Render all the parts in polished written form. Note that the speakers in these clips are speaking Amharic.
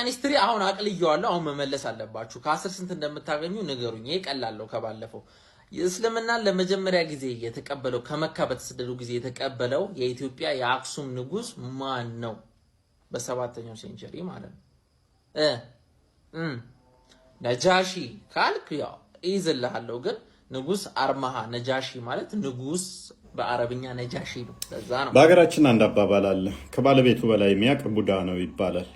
የኢትዮጵያን ሂስትሪ አሁን አቅልየዋለሁ። አሁን መመለስ አለባችሁ። ከ10 ስንት እንደምታገኙ ንገሩኝ። ይሄ ቀላል ከባለፈው እስልምናን ለመጀመሪያ ጊዜ የተቀበለው ከመካ በተሰደዱ ጊዜ የተቀበለው የኢትዮጵያ የአክሱም ንጉስ ማን ነው? በ7ኛው ሴንቸሪ ማለት ነው። ነጃሺ ካልክ ያው ይዝልሃለሁ። ግን ንጉስ አርማሃ ነጃሺ ማለት ንጉስ በአረብኛ ነጃሺ ነው። ለዛ ነው በሀገራችን አንድ አባባል አለ፣ ከባለቤቱ በላይ የሚያውቅ ቡዳ ነው ይባላል።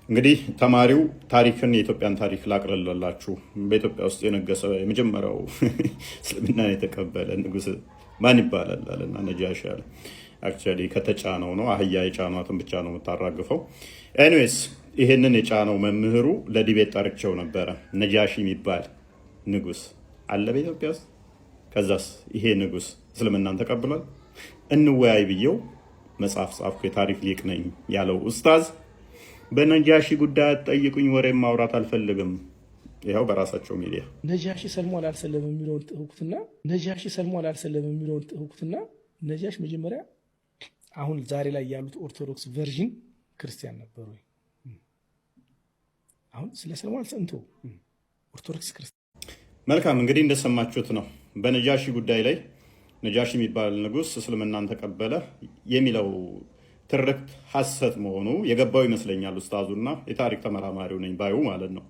እንግዲህ ተማሪው ታሪክን የኢትዮጵያን ታሪክ ላቅርልላችሁ። በኢትዮጵያ ውስጥ የነገሰ የመጀመሪያው እስልምና የተቀበለ ንጉስ ማን ይባላል አለና ነጃሺ አለ። አክቹአሊ ከተጫነው ነው፣ አህያ የጫኗትን ብቻ ነው የምታራግፈው። ኤኒዌይስ ይሄንን የጫነው መምህሩ ለዲቤት ጠርቸው ነበረ። ነጃሺ የሚባል ንጉስ አለ በኢትዮጵያ ውስጥ። ከዛስ ይሄ ንጉስ እስልምናን ተቀብሏል? እንወያይ ብየው መጽሐፍ ጻፍኩ። የታሪክ ሊቅ ነኝ ያለው ኡስታዝ በነጃሺ ጉዳይ ጠይቁኝ፣ ወሬም ማውራት አልፈልግም። ይኸው በራሳቸው ሚዲያ ነጃሺ ሰልሟል አልሰለም የሚለውን ተውኩትና ነጃሽ መጀመሪያ አሁን ዛሬ ላይ ያሉት ኦርቶዶክስ ቨርዥን ክርስቲያን ነበሩ። አሁን ስለ ሰልሟል ሰምቶ ኦርቶዶክስ ክርስቲያን። መልካም እንግዲህ እንደሰማችሁት ነው። በነጃሺ ጉዳይ ላይ ነጃሺ የሚባል ንጉስ እስልምናን ተቀበለ የሚለው ትርክት ሐሰት መሆኑ የገባው ይመስለኛል ኡስታዙና የታሪክ ተመራማሪው ነኝ ባዩ ማለት ነው።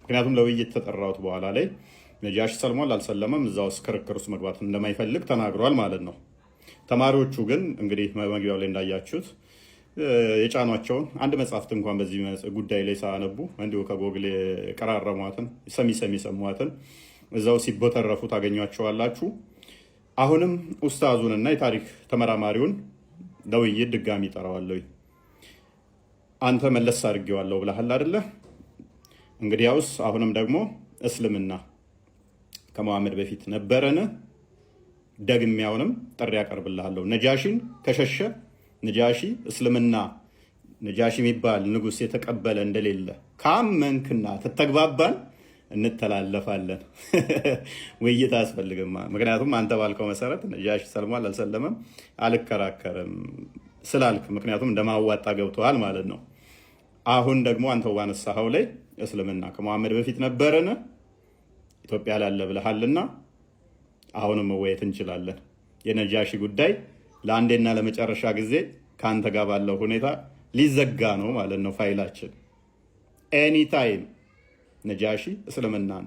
ምክንያቱም ለውይይት ተጠራሁት በኋላ ላይ ነጃሺ ሰልሟል አልሰለመም እዛ ውስጥ ክርክር ውስጥ መግባት እንደማይፈልግ ተናግሯል ማለት ነው። ተማሪዎቹ ግን እንግዲህ መግቢያው ላይ እንዳያችሁት የጫኗቸውን አንድ መጽሐፍት እንኳን በዚህ ጉዳይ ላይ ሳያነቡ እንዲሁ ከጎግል የቀራረሟትን ሰሚ ሰሟትን እዛው ሲቦተረፉ ታገኟቸዋላችሁ። አሁንም ኡስታዙንና የታሪክ ተመራማሪውን ለውይይት ድጋሚ ጠራዋለሁ። አንተ መለስ አድርጌዋለሁ ብለሃል አይደለ? እንግዲያውስ አሁንም ደግሞ እስልምና ከመሐመድ በፊት ነበረን? ደግሜያውንም ጥሪ ያቀርብልሃለሁ። ነጃሺን ከሸሸ ነጃሺ እስልምና ነጃሺ የሚባል ንጉስ የተቀበለ እንደሌለ ካመንክና ተተግባባን እንተላለፋለን። ውይይት አያስፈልግም። ምክንያቱም አንተ ባልከው መሰረት ነጃሺ ሰልሟል አልሰለመም አልከራከርም ስላልክ፣ ምክንያቱም እንደማዋጣ ገብተዋል ማለት ነው። አሁን ደግሞ አንተው ባነሳኸው ላይ እስልምና ከመሐመድ በፊት ነበረን ኢትዮጵያ ላለ ብለሃልና አሁንም መወየት እንችላለን። የነጃሺ ጉዳይ ለአንዴና ለመጨረሻ ጊዜ ከአንተ ጋር ባለው ሁኔታ ሊዘጋ ነው ማለት ነው ፋይላችን። ኤኒታይም ነጃሺ እስልምናን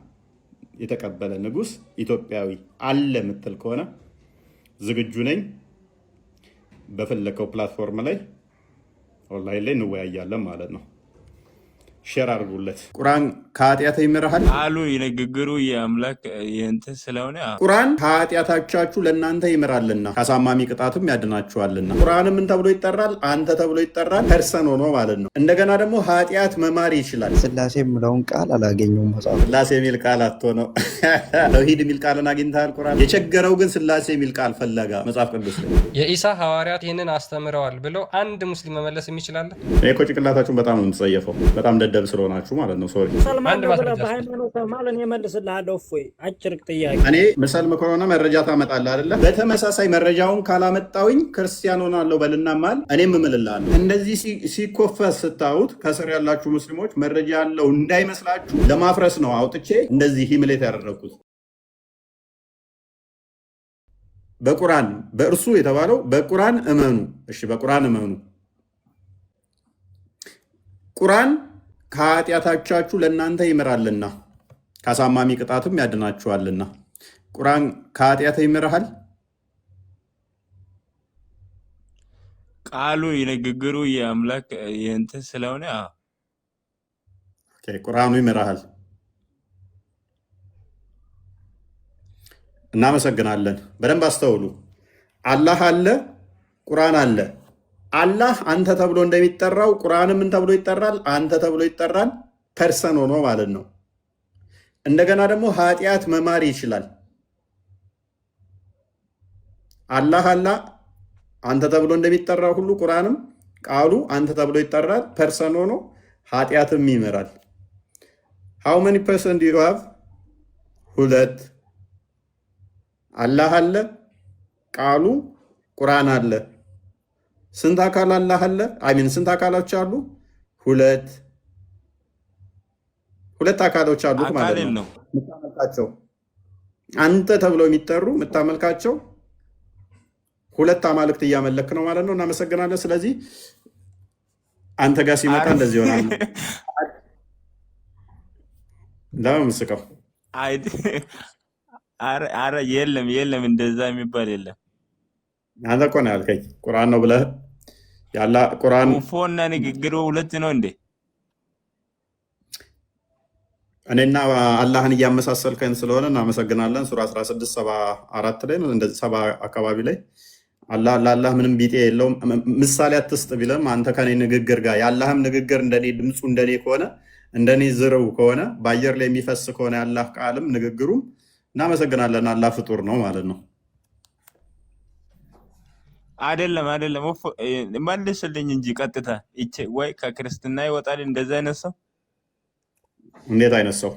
የተቀበለ ንጉስ ኢትዮጵያዊ አለ የምትል ከሆነ ዝግጁ ነኝ። በፈለከው ፕላትፎርም ላይ ኦንላይን ላይ እንወያያለን ማለት ነው። ሼር አድርጉለት። ቁርአን ከኃጢአት ይምርሃል አሉ የንግግሩ የአምላክ የእንትን ስለሆነ ቁርአን ከኃጢአታቻችሁ ለእናንተ ይምራልና ከአሳማሚ ቅጣትም ያድናችኋልና። ቁርአን ምን ተብሎ ይጠራል? አንተ ተብሎ ይጠራል። ፐርሰን ሆኖ ማለት ነው። እንደገና ደግሞ ኃጢአት መማር ይችላል። ስላሴ የሚለውን ቃል አላገኘውም መጽሐፍ። ስላሴ የሚል ቃል አቶ ነው ተውሂድ የሚል ቃልን አግኝተሃል። ቁርአን የቸገረው ግን ስላሴ የሚል ቃል ፈለጋ መጽሐፍ ቅዱስ ላይ። የኢሳ ሐዋርያት ይህንን አስተምረዋል ብለው አንድ ሙስሊም መመለስ የሚችላል? እኔ እኮ ጭንቅላታችሁን በጣም ነው የምትጸየፈው። በጣም ደደብ ስለሆናችሁ ማለት ነው። ሶሪ እኔ ምሰልም ከሆነ መረጃ ታመጣለህ አይደለ? በተመሳሳይ መረጃውን ካላመጣውኝ ክርስቲያን ሆናለሁ በልና ማል እኔም እምልልሃለሁ። እንደዚህ ሲኮፈስ ስታዩት ከስር ያላችሁ ሙስሊሞች መረጃ ያለው እንዳይመስላችሁ ለማፍረስ ነው አውጥቼ እንደዚህ ሂምሌት ያደረኩት። በቁርአን በእርሱ የተባለው በቁርአን እመኑ። እሺ በቁርአን እመኑ። ቁርአን ከኃጢአታቻችሁ ለእናንተ ይምራልና ከአሳማሚ ቅጣትም ያድናችኋልና። ቁርአን ከኃጢአት ይምርሃል? ቃሉ የንግግሩ የአምላክ የእንትን ስለሆነ ቁርአኑ ይምርሃል። እናመሰግናለን። በደንብ አስተውሉ። አላህ አለ፣ ቁርአን አለ። አላህ አንተ ተብሎ እንደሚጠራው ቁርአንም ምን ተብሎ ይጠራል? አንተ ተብሎ ይጠራል። ፐርሰን ሆኖ ማለት ነው። እንደገና ደግሞ ኃጢአት መማር ይችላል። አላህ አንተ ተብሎ እንደሚጠራው ሁሉ ቁርአንም ቃሉ አንተ ተብሎ ይጠራል። ፐርሰን ሆኖ ኃጢአትም ይመራል። how many person do you have? ሁለት። አላህ አለ፣ ቃሉ ቁርአን አለ። ስንት አካል አላህ አለ? ስንት አካሎች አሉ? ሁለት። ሁለት አካሎች አሉት ማለት አካል ነው። ነው። የምታመልካቸው አንተ ተብለው የሚጠሩ የምታመልካቸው ሁለት አማልክት እያመለክ ነው ማለት ነው። እናመሰግናለን። ስለዚህ አንተ ጋር ሲመጣ እንደዚህ ይሆናል። ለምን ምስቀው? አረ የለም እንደዛ የሚባል የለም። አንተ እኮ ነው ያልከኝ ቁርአን ነው ብለህ ያላ ቁርአን ፎና ንግግሩ ሁለት ነው እንዴ? እኔና አላህን እያመሳሰልከን ስለሆነ እናመሰግናለን። ሱራ 16 74 ላይ ነው እንደዚህ 70 አካባቢ ላይ አላህ ለአላህ ምንም ቢጤ የለውም ምሳሌ አትስጥ ቢለም አንተ ከኔ ንግግር ጋር የአላህም ንግግር እንደኔ ድምፁ እንደኔ ከሆነ እንደኔ ዝርው ከሆነ በአየር ላይ የሚፈስ ከሆነ የአላህ ቃልም ንግግሩም እናመሰግናለን። አላህ ፍጡር ነው ማለት ነው። አይደለም መልስልኝ እንጂ ቀጥታ እቺ ወይ ከክርስትና ይወጣል እንደዛ አይነት ሰው? እንዴት አይነት ሰው?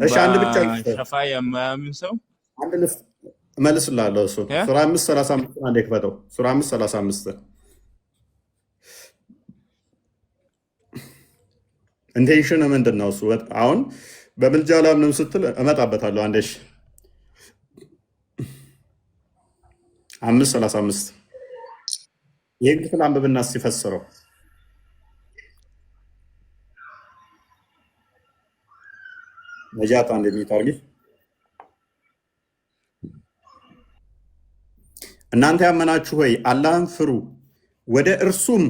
እሺ አንድ ብቻ ሸፋ የማያምን ሰው አንድ ልፍ መልስላለሁ። እሱ ሱራ 5:35 አንዴ ክፈተው። ሱራ 5:35 ኢንቴንሽን ምንድን ነው? እሱ አሁን በምልጃ ላምንም ስትል እመጣበታለሁ። አንዴ 5:35 ይህን ክፍል አንብብና ሲፈስረው ነጃት አንድ የሚታርጊ እናንተ ያመናችሁ ሆይ አላህን ፍሩ፣ ወደ እርሱም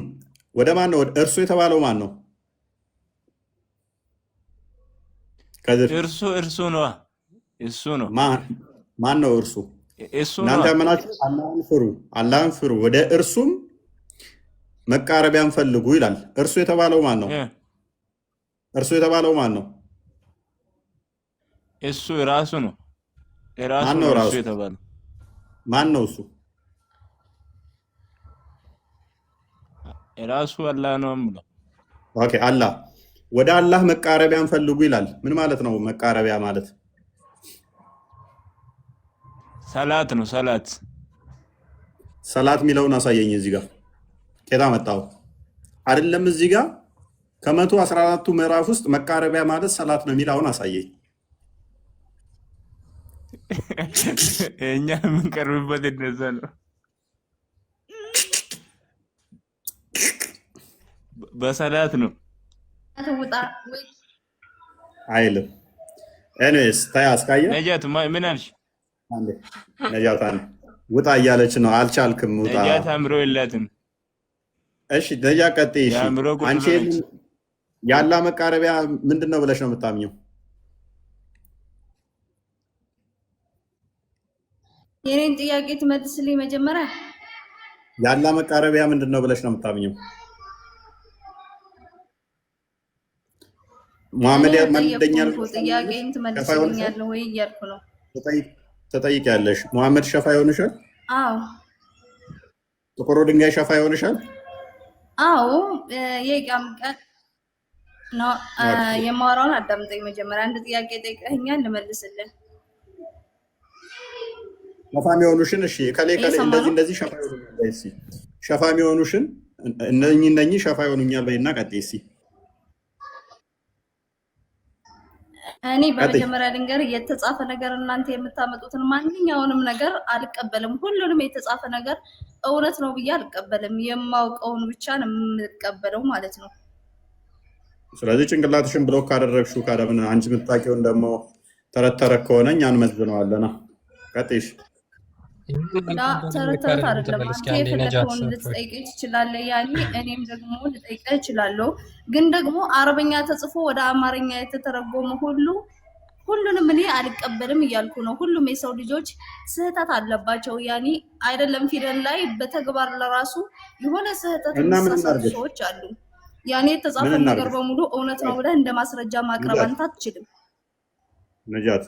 ወደ ማን ነው? እርሱ የተባለው ማን ነው? እርሱ ነው። እሱ ነው። ማን ነው እርሱ? እናንተ ያመናችሁ አላህን ፍሩ፣ ወደ እርሱም መቃረቢያን ፈልጉ ይላል። እርሱ የተባለው ማን ነው? እርሱ የተባለው ማን ነው? እሱ ራሱ ነው። ማን ነው ራሱ የተባለው? ማን ነው እሱ? ራሱ አላህ ነው የምለው። ኦኬ አላህ ወደ አላህ መቃረቢያን ፈልጉ ይላል። ምን ማለት ነው መቃረቢያ ማለት? ሰላት ነው። ሰላት የሚለውን አሳየኝ። እዚህ ጋር ኬታ መጣው አይደለም። እዚህ ጋር ከ114ቱ ምዕራፍ ውስጥ መቃረቢያ ማለት ሰላት ነው የሚለውን አሳየኝ። እኛ የምንቀርብበት እንደዛ ነው። በሰላት ነው አይልም። ኤኒዌይስ ታያስካየ ነጃት ምን አልሽ? ነጃት ውጣ እያለች ነው። አልቻልክም። ውጣ። ነጃት አምሮ የላትም። እሺ ነጃ ቀጥይ። እሺ አንቺ ያላ መቃረቢያ ምንድነው ብለሽ ነው የምታምኘው? የኔን ጥያቄ ትመልስልኝ መጀመሪያ። ያላ መቃረቢያ ምንድነው ብለሽ ነው የምታምኘው? ሙሐመድ ያማልደኛል ጥያቄን ትመልስልኛለህ ወይ እያልኩ ነው። ተጠይቂያለሽ። ሙሐመድ ሸፋ ይሆንሻል? አዎ። ጥቁሩ ድንጋይ ሸፋ ይሆንሻል? አዎ። የቂያም ቀን ነው የማወራውን አዳምጠኝ መጀመሪያ። አንድ ጥያቄ ጠይቀኸኛል፣ ልመልስልህ። ሸፋ የሚሆኑሽን እሺ፣ ከሌ እንደዚህ ሸፋ ይሆኑኛል። እሺ ሸፋ የሚሆኑሽን እነኚህ ሸፋ ይሆኑኛል በይና ቀጥይ። እሺ እኔ በመጀመሪያ ልንገር፣ የተጻፈ ነገር እናንተ የምታመጡትን ማንኛውንም ነገር አልቀበልም። ሁሉንም የተጻፈ ነገር እውነት ነው ብዬ አልቀበልም። የማውቀውን ብቻ ነው የምቀበለው ማለት ነው። ስለዚህ ጭንቅላትሽን ብሎክ ካደረግሽው ካደምን አንቺ የምታውቂውን ደግሞ ተረት ከሆነ እኛን መዝነዋለና ቀጥይሽ። ተረት አይደለም። አንተ የፈለከውን ልትጠይቀኝ ትችላለህ። ያኔ እኔም ደግሞ ልጠይቀህ እችላለሁ። ግን ደግሞ አረበኛ ተጽፎ ወደ አማርኛ የተተረጎመ ሁሉንም እኔ አልቀበልም እያልኩ ነው። ሁሉም የሰው ልጆች ስህተት አለባቸው። ያኔ አይደለም ፊደል ላይ በተግባር ለራሱ የሆነ ስህተት የሚሳሳቱ ሰዎች አሉ። ያኔ የተጻፈ ነገር በሙሉ እውነት ነው ብለህ እንደ ማስረጃ ማቅረብ አንተ አትችልም። ነጃት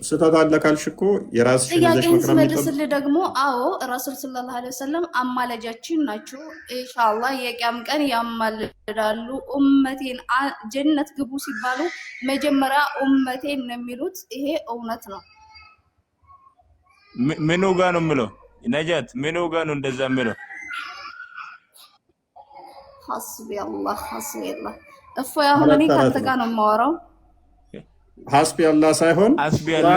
ስህተት አለ ካልሽ እኮ የራስሽን ይዘሽ መቅረብ መልስልህ። ደግሞ አዎ ረሱል ሰለላሁ ዐለይሂ ወሰለም አማላጃችን ናቸው። ኢንሻአላህ የቂያም ቀን ያማልዳሉ። ኡመቴን ጀነት ግቡ ሲባሉ መጀመሪያ ኡመቴን ነው የሚሉት። ይሄ እውነት ነው። ምኑ ጋር ነው የምለው? ነጃት ምኑ ጋር ነው እንደዛ የምለው? ሐስቢ አላህ እፎ አሁን እኔ ካንተ ጋር ነው የማወራው። ሐስቢ አላህ ሳይሆን ሐስቢ አላህ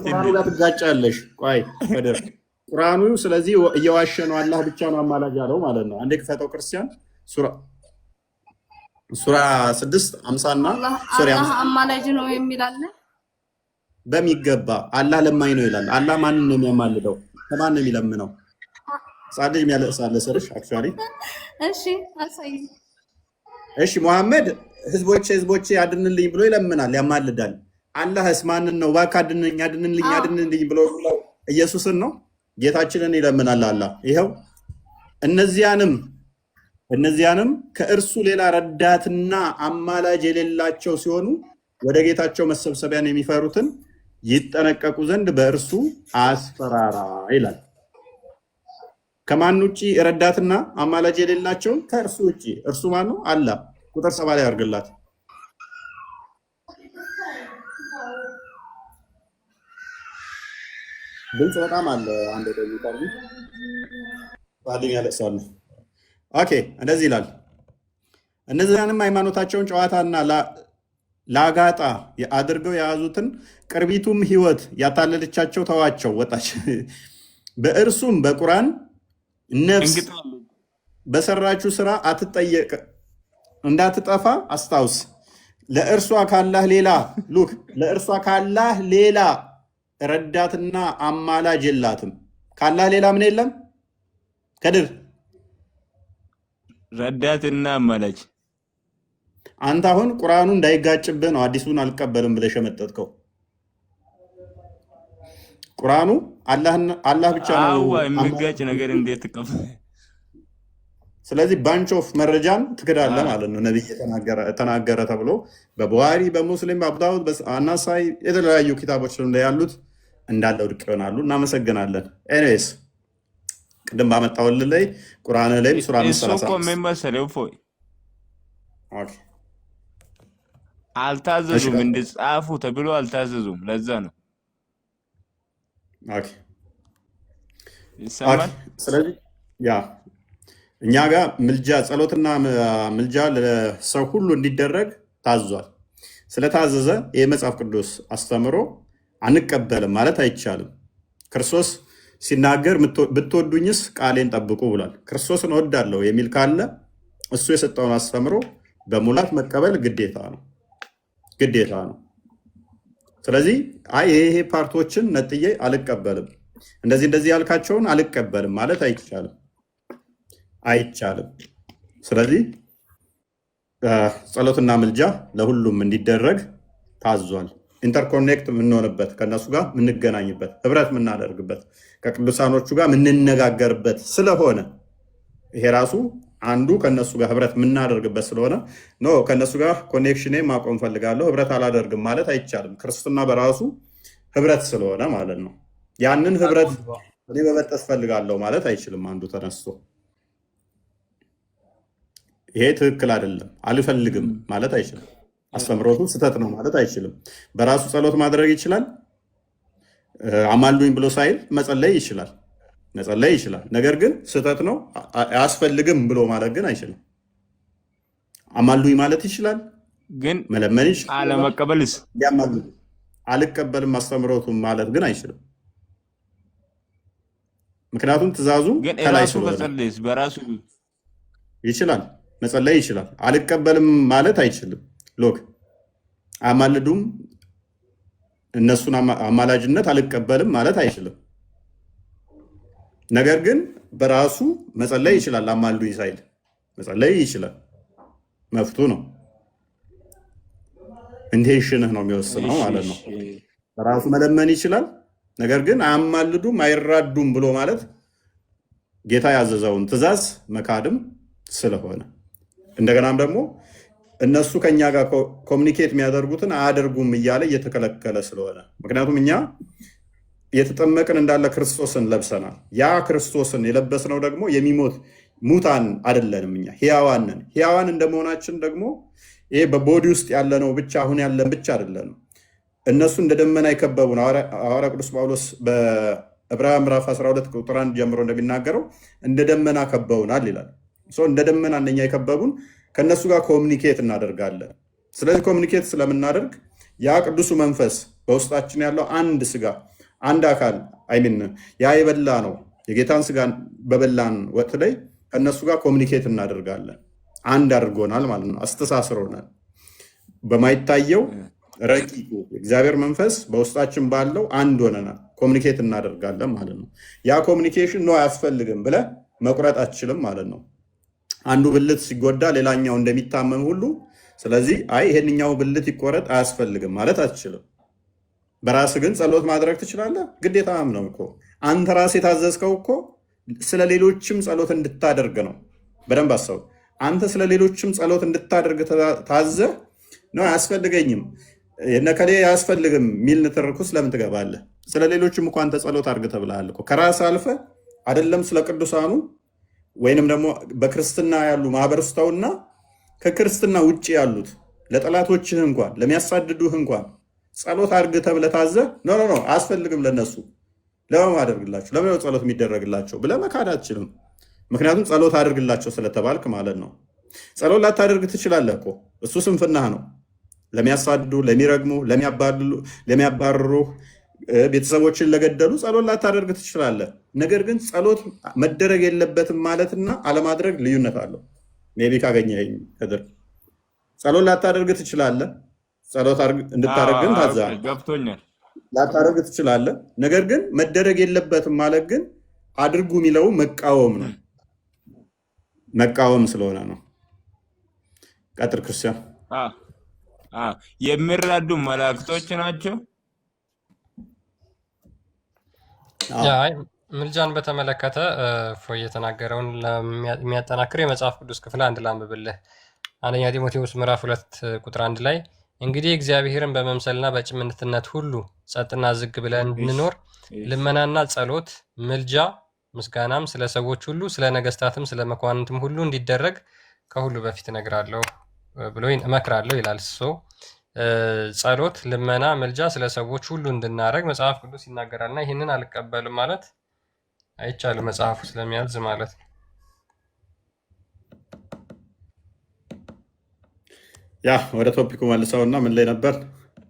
ቁርአኑ ጋር ትጋጫለሽ። ቆይ ከደር ቁርአኑ ስለዚህ እየዋሸ ነው አላህ ብቻ ነው አማላጅ ያለው ማለት ነው። አንዴ ክፈተው ክርስቲያን ሱራ 6:50 እና አላህ አማላጅ ነው የሚል አለ። በሚገባ አላህ ለማኝ ነው ይላል። አላህ ማንን ነው የሚያማልደው? ለማን ነው የሚለምነው? ጻድቅ የሚያለቅሳለ ሰርሽ አክቹአሊ እሺ አሳይ። እሺ መሐመድ ህዝቦቼ አድንልኝ ብሎ ይለምናል፣ ያማልዳል። አላህስ ማንን ነው እባክህ አድንልኝ ብሎ ኢየሱስን ነው ጌታችንን ይለምናል አላህ። ይኸው እነዚያንም ከእርሱ ሌላ ረዳትና አማላጅ የሌላቸው ሲሆኑ ወደ ጌታቸው መሰብሰቢያን የሚፈሩትን ይጠነቀቁ ዘንድ በእርሱ አስፈራራ ይላል። ከማን ውጪ ረዳትና አማላጅ የሌላቸውን ከእርሱ ውጪ። እርሱ ማን ነው? አላህ። ቁጥር 7 ላይ አድርግላት። ድምፅ በጣም አለ። አንድ ደቂቃ ባልኝ ያለቅሳሉ። ኦኬ እንደዚህ ይላል። እነዚያንም ሃይማኖታቸውን ጨዋታና ላጋጣ አድርገው የያዙትን ቅርቢቱም ሕይወት ያታለለቻቸው ተዋቸው፣ ወጣች። በእርሱም በቁርአን ነፍስ በሰራችው ስራ አትጠየቅ እንዳትጠፋ አስታውስ። ለእርሷ ካላህ ሌላ ረዳትና አማላጅ የላትም። ካላህ ሌላ ምን የለም? ከድር ረዳትና አማላጅ። አንተ አሁን ቁርአኑ እንዳይጋጭብህ ነው አዲሱን አልቀበልም ብለሽ የመጠጥከው። ቁርአኑ አላህ ብቻ ነው የሚጋጭ ነገር እንዴት ተቀበል? ስለዚህ ባንች ኦፍ መረጃን ትክዳለህ ማለት ነው። ነብይ ተናገረ ተብሎ በቡሃሪ በሙስሊም በአቡዳውድ በአናሳይ የተለያዩ ኪታቦች ላይ ያሉት እንዳለ ውድቅ ይሆናሉ። እናመሰግናለን። ኤኒዌይስ ቅድም ባመጣሁልህ ላይ ቁርአን ላይ ሱራ 35 አልታዘዙም፣ እንድጻፉ ተብሎ አልታዘዙም። ለዛ ነው ስለዚህ እኛ ጋር ምልጃ ጸሎትና ምልጃ ለሰው ሁሉ እንዲደረግ ታዟል። ስለታዘዘ ይህ መጽሐፍ ቅዱስ አስተምሮ አንቀበልም ማለት አይቻልም። ክርስቶስ ሲናገር ብትወዱኝስ ቃሌን ጠብቁ ብሏል። ክርስቶስን እወዳለሁ የሚል ካለ እሱ የሰጠውን አስተምሮ በሙላት መቀበል ግዴታ ነው። ስለዚህ ይሄ ፓርቶችን ነጥዬ አልቀበልም፣ እንደዚህ ያልካቸውን አልቀበልም ማለት አይቻልም። ስለዚህ ጸሎትና ምልጃ ለሁሉም እንዲደረግ ታዟል። ኢንተርኮኔክት የምንሆንበት ከነሱ ጋር የምንገናኝበት ህብረት የምናደርግበት ከቅዱሳኖቹ ጋር የምንነጋገርበት ስለሆነ ይሄ ራሱ አንዱ ከነሱ ጋር ህብረት የምናደርግበት ስለሆነ ከነሱ ጋር ኮኔክሽኔ ማቆም ፈልጋለሁ ህብረት አላደርግም ማለት አይቻልም። ክርስትና በራሱ ህብረት ስለሆነ ማለት ነው። ያንን ህብረት እኔ በመጠስ ፈልጋለሁ ማለት አይችልም። አንዱ ተነስቶ ይሄ ትክክል አይደለም አልፈልግም ማለት አይችልም። አስተምሮቱ ስህተት ነው ማለት አይችልም። በራሱ ጸሎት ማድረግ ይችላል። አማልዱኝ ብሎ ሳይል መጸለይ ይችላል። ነገር ግን ስህተት ነው አያስፈልግም ብሎ ማለት ግን አይችልም። አማልዱኝ ማለት ይችላል፣ ግን መለመን ይችላል። አለመቀበልስ አልቀበልም አስተምሮቱን ማለት ግን አይችልም። ምክንያቱም ትእዛዙ ከላይ ስለሆነ በራሱ ይችላል፣ መጸለይ ይችላል። አልቀበልም ማለት አይችልም። ሎክ አማልዱም እነሱን አማላጅነት አልቀበልም ማለት አይችልም። ነገር ግን በራሱ መጸለይ ይችላል። አማልዱኝ ሳይል መጸለይ ይችላል። መፍቱ ነው። ኢንቴንሽንህ ነው የሚወስነው ማለት ነው። በራሱ መለመን ይችላል። ነገር ግን አያማልዱም አይራዱም ብሎ ማለት ጌታ ያዘዘውን ትእዛዝ መካድም ስለሆነ እንደገናም ደግሞ እነሱ ከኛ ጋር ኮሚኒኬት የሚያደርጉትን አያደርጉም እያለ እየተከለከለ ስለሆነ ምክንያቱም እኛ የተጠመቅን እንዳለ ክርስቶስን ለብሰናል። ያ ክርስቶስን የለበስነው ደግሞ የሚሞት ሙታን አይደለንም። እኛ ሕያዋን ነን። ሕያዋን እንደመሆናችን ደግሞ ይሄ በቦዲ ውስጥ ያለነው ብቻ አሁን ያለን ብቻ አይደለንም። እነሱ እንደ ደመና የከበቡን ሐዋርያ ቅዱስ ጳውሎስ በዕብራውያን ምዕራፍ 12 ቁጥር 1 ጀምሮ እንደሚናገረው እንደ ደመና ከበውናል ይላል። እንደ ደመና እነኛ የከበቡን ከነሱ ጋር ኮሚኒኬት እናደርጋለን። ስለዚህ ኮሚኒኬት ስለምናደርግ ያ ቅዱሱ መንፈስ በውስጣችን ያለው አንድ ስጋ አንድ አካል አይሚን ያ የበላ ነው የጌታን ስጋ በበላን ወቅት ላይ ከነሱ ጋር ኮሚኒኬት እናደርጋለን። አንድ አድርጎናል ማለት ነው፣ አስተሳስሮናል። በማይታየው ረቂቁ እግዚአብሔር መንፈስ በውስጣችን ባለው አንድ ሆነናል፣ ኮሚኒኬት እናደርጋለን ማለት ነው። ያ ኮሚኒኬሽን ነው አያስፈልግም ብለህ መቁረጥ አትችልም ማለት ነው። አንዱ ብልት ሲጎዳ ሌላኛው እንደሚታመም ሁሉ ስለዚህ አይ ይሄንኛው ብልት ይቆረጥ አያስፈልግም ማለት አትችልም። በራስ ግን ጸሎት ማድረግ ትችላለህ። ግዴታም ነው እኮ አንተ ራስ የታዘዝከው እኮ ስለ ሌሎችም ጸሎት እንድታደርግ ነው። በደንብ አሰው። አንተ ስለ ሌሎችም ጸሎት እንድታደርግ ታዘህ ነው። አያስፈልገኝም የነከሌ አያስፈልግም ሚል ንትርኩስ ለምን ትገባለህ? ስለ ሌሎችም እኮ አንተ ጸሎት አድርግ ተብለሃል እኮ ከራስ አልፈ አይደለም ስለ ቅዱሳኑ ወይንም ደግሞ በክርስትና ያሉ ማህበረሰቡና ከክርስትና ውጭ ያሉት ለጠላቶችህ እንኳን ለሚያሳድዱህ እንኳን ጸሎት አድርግ ተብለህ ታዘህ ኖ አያስፈልግም ለነሱ ለምን አደርግላቸው ለምን ጸሎት የሚደረግላቸው ብለህ መካድ አትችልም። ምክንያቱም ጸሎት አድርግላቸው ስለተባልክ ማለት ነው። ጸሎት ላታደርግ ትችላለህ እኮ እሱ ስንፍናህ ነው። ለሚያሳድዱ፣ ለሚረግሙ፣ ለሚያባርሩ፣ ቤተሰቦችን ለገደሉ ጸሎት ላታደርግ ትችላለህ። ነገር ግን ጸሎት መደረግ የለበትም ማለትና አለማድረግ ልዩነት አለው። ሜቢ ካገኘኸኝ ከድር ጸሎት ላታደርግ ትችላለህ። ጸሎት እንድታደርግ ግን ታዛለህ። ገብቶኛል። ላታደርግ ትችላለህ። ነገር ግን መደረግ የለበትም ማለት ግን አድርጉ የሚለው መቃወም ነው። መቃወም ስለሆነ ነው። ቀጥር ክርስቲያን የሚራዱ መላእክቶች ናቸው። ምልጃን በተመለከተ ፎይ የተናገረውን የሚያጠናክር የመጽሐፍ ቅዱስ ክፍል አንድ ላንብብልህ። አንደኛ ጢሞቴዎስ ምዕራፍ 2 ቁጥር 1 ላይ እንግዲህ እግዚአብሔርን በመምሰልና በጭምትነት ሁሉ ጸጥና ዝግ ብለን እንድንኖር ልመናና ጸሎት፣ ምልጃ፣ ምስጋናም ስለ ሰዎች ሁሉ ስለ ነገስታትም ስለ መኳንንትም ሁሉ እንዲደረግ ከሁሉ በፊት እነግራለሁ ብሎ እመክራለሁ ይላል። ጸሎት፣ ልመና፣ ምልጃ ስለ ሰዎች ሁሉ እንድናደርግ መጽሐፍ ቅዱስ ይናገራልና ይህንን አልቀበልም ማለት አይቻልም፣ መጽሐፉ ስለሚያዝ ማለት ነው። ያ ወደ ቶፒኩ መልሰውና ምን ላይ ነበር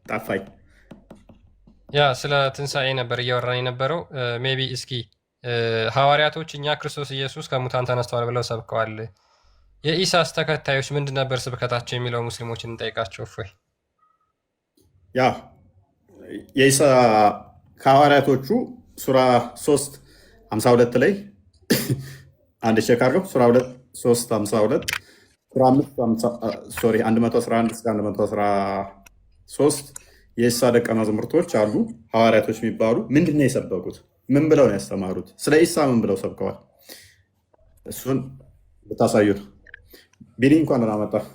ጣፋኝ? ያ ስለ ትንሣኤ ነበር እያወራን የነበረው። ሜቢ እስኪ ሐዋርያቶች እኛ ክርስቶስ ኢየሱስ ከሙታን ተነስተዋል ብለው ሰብከዋል። የኢሳስ ተከታዮች ምንድን ነበር ስብከታቸው የሚለው ሙስሊሞችን እንጠይቃቸው። እፎይ ያ የኢሳ ከሐዋርያቶቹ ሱራ 3:52 ላይ አንድ ቼክ አድርገው። ሱራ 3:52 ሱራ 111 እስከ 113 የኢሳ ደቀ መዛሙርቶች አሉ ሐዋርያቶች የሚባሉ ምንድን ነው የሰበኩት? ምን ብለው ነው ያስተማሩት? ስለ ኢሳ ምን ብለው ሰብከዋል? እሱን ብታሳዩት። ቢኒ እንኳን ደህና መጣህ።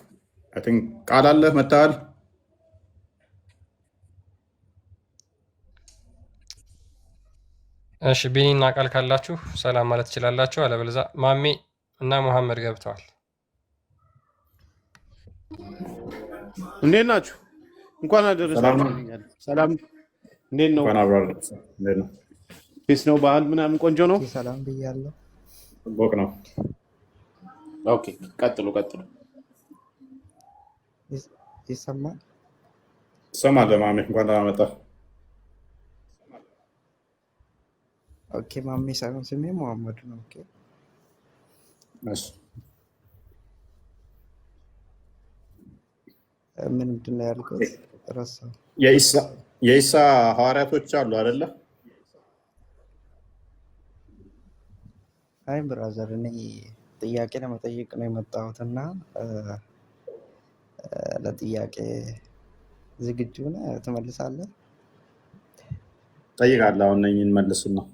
አይ ቲንክ ቃል አለህ መጥተሃል። እሺ ቢኒና ቃል ካላችሁ ሰላም ማለት ትችላላችሁ። አለበለዚያ ማሜ እና መሐመድ ገብተዋል። እንዴት ናችሁ? እንኳን አደረሳችሁ። ሰላም እንዴት ነው? ፒስ ነው? በዓል ምናምን ቆንጆ ነው? ሰላም ብያለሁ። ቦቅ ነው። ኦኬ ቀጥሉ። ይሰማል? ይሰማል። ማሜ እንኳን ደህና መጣህ። ኦኬ ማሜ ሳይሆን ስሜ መሐመድ ነው። ኦኬ እሺ ምንድን ነው ያልኩት? ረሳሁ። የኢሳ ሐዋርያቶች አሉ አይደለ? አይ ብራዘር፣ እኔ ጥያቄ ለመጠየቅ ነው የመጣሁት እና ለጥያቄ ዝግጁ ነህ? ትመልሳለህ? ጠይቃለሁ። አሁን እኔን መልስን ነው።